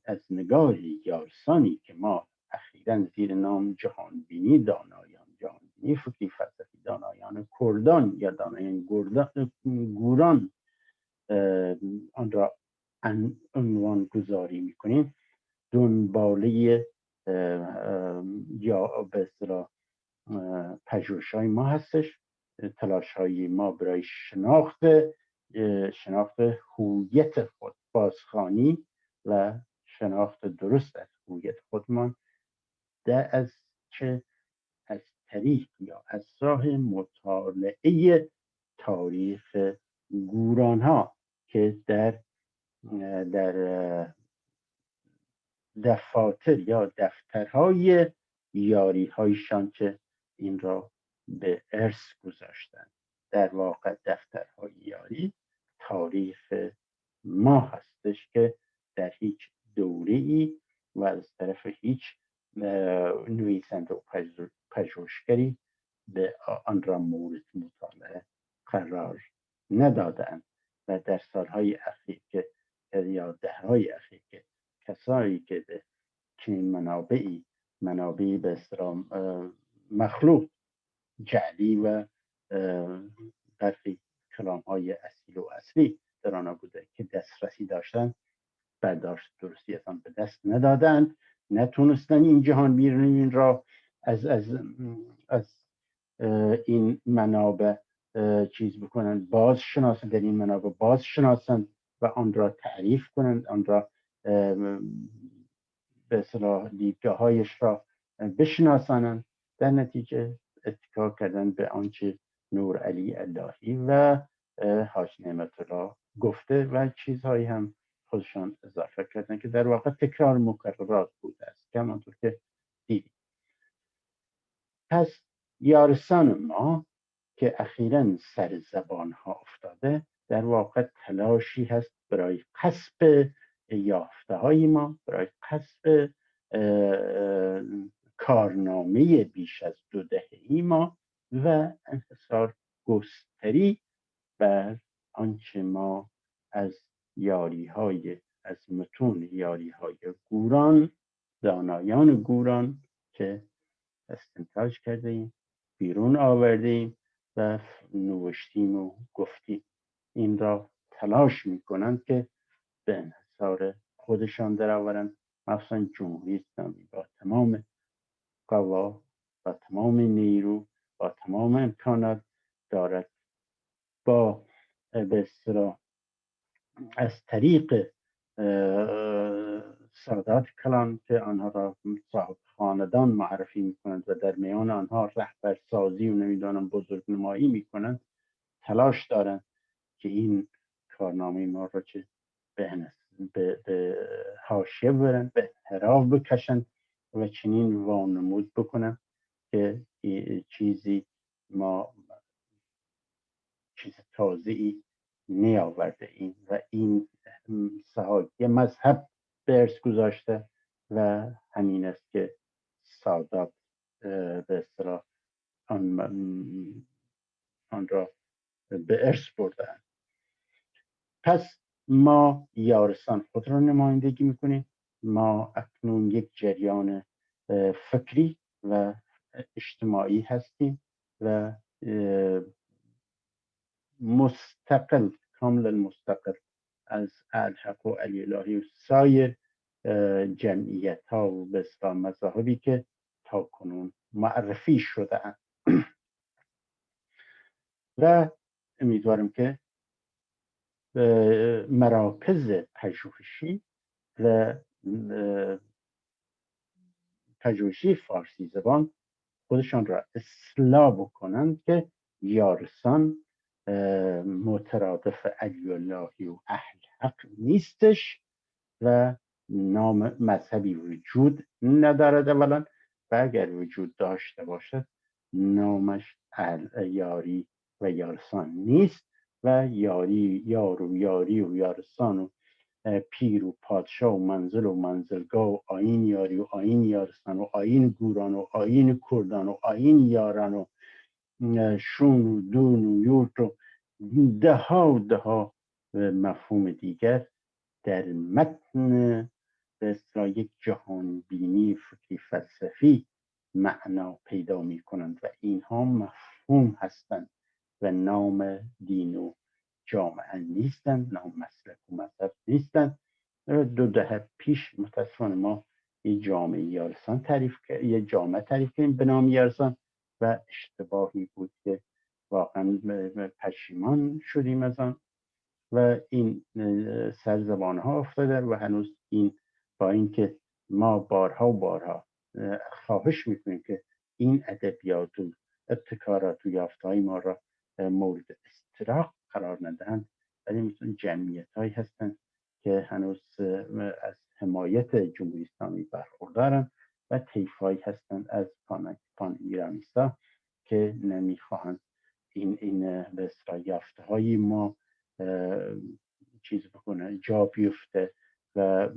از نگاه یارسانی که ما اخیراً زیر نام جهانبینی دانایان، جهانبینی فکری فلسفی دانایان کردان یا دانایان گوران آن را عنوان گذاری میکنیم، دنباله یا به اصطلاح پژوهش‌های ما هستش، تلاش‌های ما برای شناخت هویت خود، بازخوانی و شناخت درست از هویت خودمان از طریق یا از راه مطالعه تاریخ گوران ها که در دفاتر یا دفترهای یاری هایشان که این را به ارث گذاشتند. در واقع دفترهای یاری تاریخ ما هستش که در هیچ دوره‌ای و از طرف هیچ نویسنده و پژوهشگری به آن را مورد مطالعه قرار ندادند و در سالهای اخیر که یا دههای اخیر که کسایی که به چنین منابعی به اصطلاح مخلوق جعلی و برخی کلام‌های اصیل و اصلی در آنها بوده که دسترسی داشتن، برداشت درستی از آن به دست ندادند، نتونستن این جهان بیرونین را از این منابع چیز بکنن، در این منابع باز شناسن و آن را تعریف کنند، آن را به اصطلاح دیدگاه‌هایش را بشناسانند. در نتیجه اتکا کردن به آنچه نور علی اللهی و حاج نعمت الله گفته و چیزهایی هم خودشان اضافه کردن که در واقع تکرار مکررات بوده است که همانطور که دیدیم. پس یارسان ما که اخیراً سر زبان ها افتاده در واقع تلاشی هست برای کسب یافته های ما، برای کسب کارنامه بیش از 2 دهه‌ای ما و انحصار گستری بر آنچه ما از از متون یاری های گوران، دانایان گوران که استنتاج کرده ایم، بیرون آورده ایم و نوشتیم و گفتیم. این را تلاش میکنند که به انحصار خودشان درآورند. مخصوصا جمهوری اسلامی با تمام قوا و تمام نیرو با تمام امکانات دارد با به اصطلاح از طریق سادات کلان که آنها را صاحب خاندان معرفی میکنند و در میان آنها رهبرسازی و نمیدانم بزرگنمایی میکنند، تلاش دارند که این کارنامه ما را چه به حاشیه ببرند، به انحراف بکشند و چنین وانمود بکنند که چیز تازه‌ای نیاورده ایم و این یه مذهب به ارث گذاشته و همین است که سادات به اصطلاح آن را به ارث بردن. پس ما یارسان خود را نمایندگی میکنیم. ما اکنون یک جریان فکری و اجتماعی هستیم و مستقل، کاملا مستقل از الحق و علی الهی و سایر جمعیت ها و به اصطلاح مذاهبی که تا کنون معرفی شده اند. و امیدوارم که مراکز پژوهشی و پژوهشی فارسی زبان خودشان را اصلاح بکنند که یارسان مترادف علی اللهی و اهل حق نیستش و نام مذهبی وجود ندارد اولا، و اگر وجود داشته باشد نامش یاری و یارسان نیست و یار و یاری و یارسان و پیر و پادشاه و منزل و منزلگاه و آیین یاری و آیین یارسان و آیین گوران و آیین کردان و آیین یاران و شون و دون و یورت و ده ها مفهوم دیگر در متن به اصطلاح یک جهان بینی فکری فلسفی معنا پیدا می کنند و اینها مفهوم هستند و نام دین و جامعه نیستند، نام مسلک و مذهب نیستند. 2 دهه پیش متاسفانه ما یه جامعه یارسان تعریف کردیم به نام یارسان و اشتباهی بود که واقعا پشیمان شدیم از آن و این سر زبان ها افتاده و هنوز این با اینکه ما بارها خواهش میکنیم که این ادبیات و ابتکارات و یافته‌های ما را مورد استراق قرار ندهند، ولی مثل جمعیت هایی هستند که هنوز از حمایت جمهوری اسلامی برخوردارند و طیف‌هایی هستند از پان ایرانیستا که نمیخواهند این به اصطلاح یافته‌های ما چیز بکنه، جا بیفته و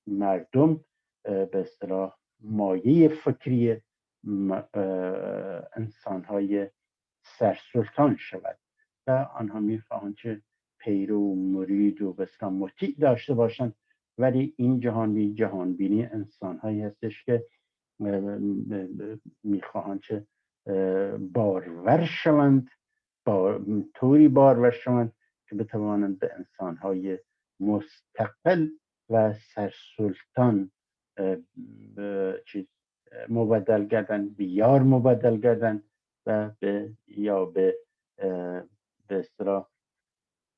مردم به اصطلاح مایه فکری انسان‌های سرسلطان شود و آنها میخواهند که پیرو و مرید و به اصطلاح مطیع داشته باشند، ولی این جهان بینی انسان‌هایی هستش که میخواهند که بارور شوند، طوری بارور شوند که بتوانند به انسان‌های مستقل و سرسلطان مبدل گردن، به یار مبدل گردن و به اصطلاح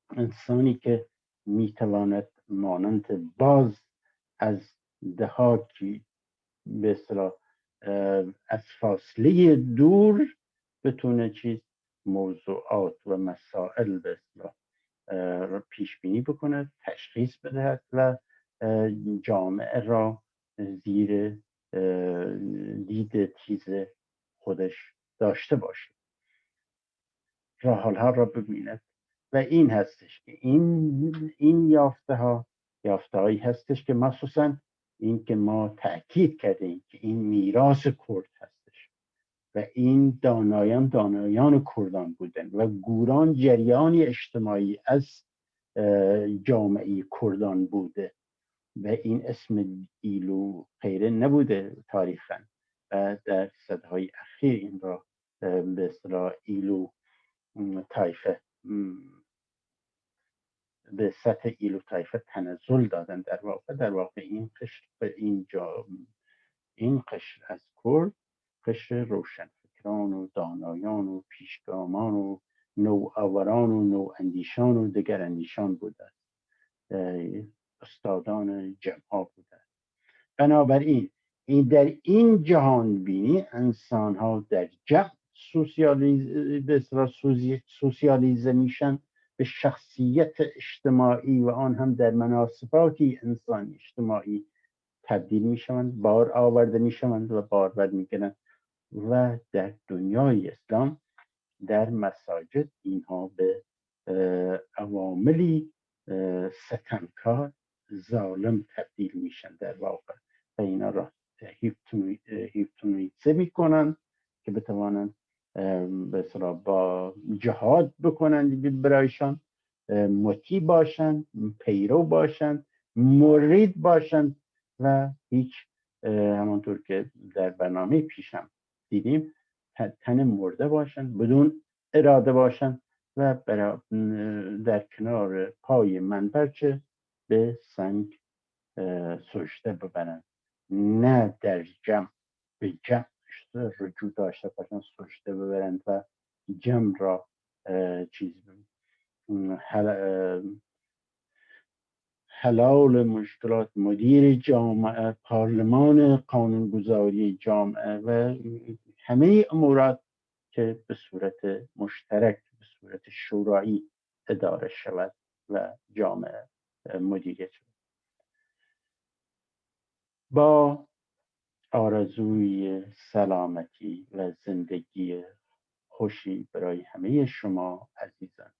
انسانی که میتواند مانند باز از دهاکی به اصطلاح از فاصله دور بتونه موضوعات و مسائل به اصطلاح پیش بینی بکند، تشخیص بدهد و جامعه را زیر دید تیز خودش داشته باشه، راه حل ها را ببیند. و این هستش که این یافته هایی هستش که مخصوصا این که ما تأکید کردیم که این میراث کرد هستش و این دانایان کردان بودن و گوران جریانی اجتماعی از جامعه کردان بوده و این اسم ایلو غیره نبوده تاریخا و در صدهای اخیر این را به اصطلاح ایلو طایفه به سطح ایلو طایفه تنزل دادن. در واقع این قشر از کرد قشر روشنفکران و دانایان و پیشگامان و نوآوران و نواندیشان و دگراندیشان بوده، استادان جمعا بوده. بنابراین در این جهان بینی انسان ها در جمع سوسیالیزه میشن، به شخصیت اجتماعی و آن هم در مناسباتی انسانی اجتماعی تبدیل میشوند، بار آورده میشوند و بارور میگیرند و در دنیای اسلام در مساجد اینها به عواملی ستمکار ظالم تبدیل میشن در واقع و اینا را هیپتونیزه میکنن که بتوانند به اصطلاح با جهاد بکنند برایشان، مطیع باشند، پیرو باشند، مرید باشند و هیچ همانطور که در برنامه پیشم دیدیم تن مرده باشند، بدون اراده باشند و در کنار پای منبرچه به سنگ سجده ببرند، نه در جمع به جمع رجوع داشته باشند، سجده ببرند و جمع را حلال مشکلات مدیر جامعه، پارلمان، قانونگذاری جامعه و همه امورات که به صورت مشترک، به صورت شورایی اداره شود و جامعه مدیریت شود. با آرزوی سلامتی و زندگی خوشی برای همه شما عزیزان.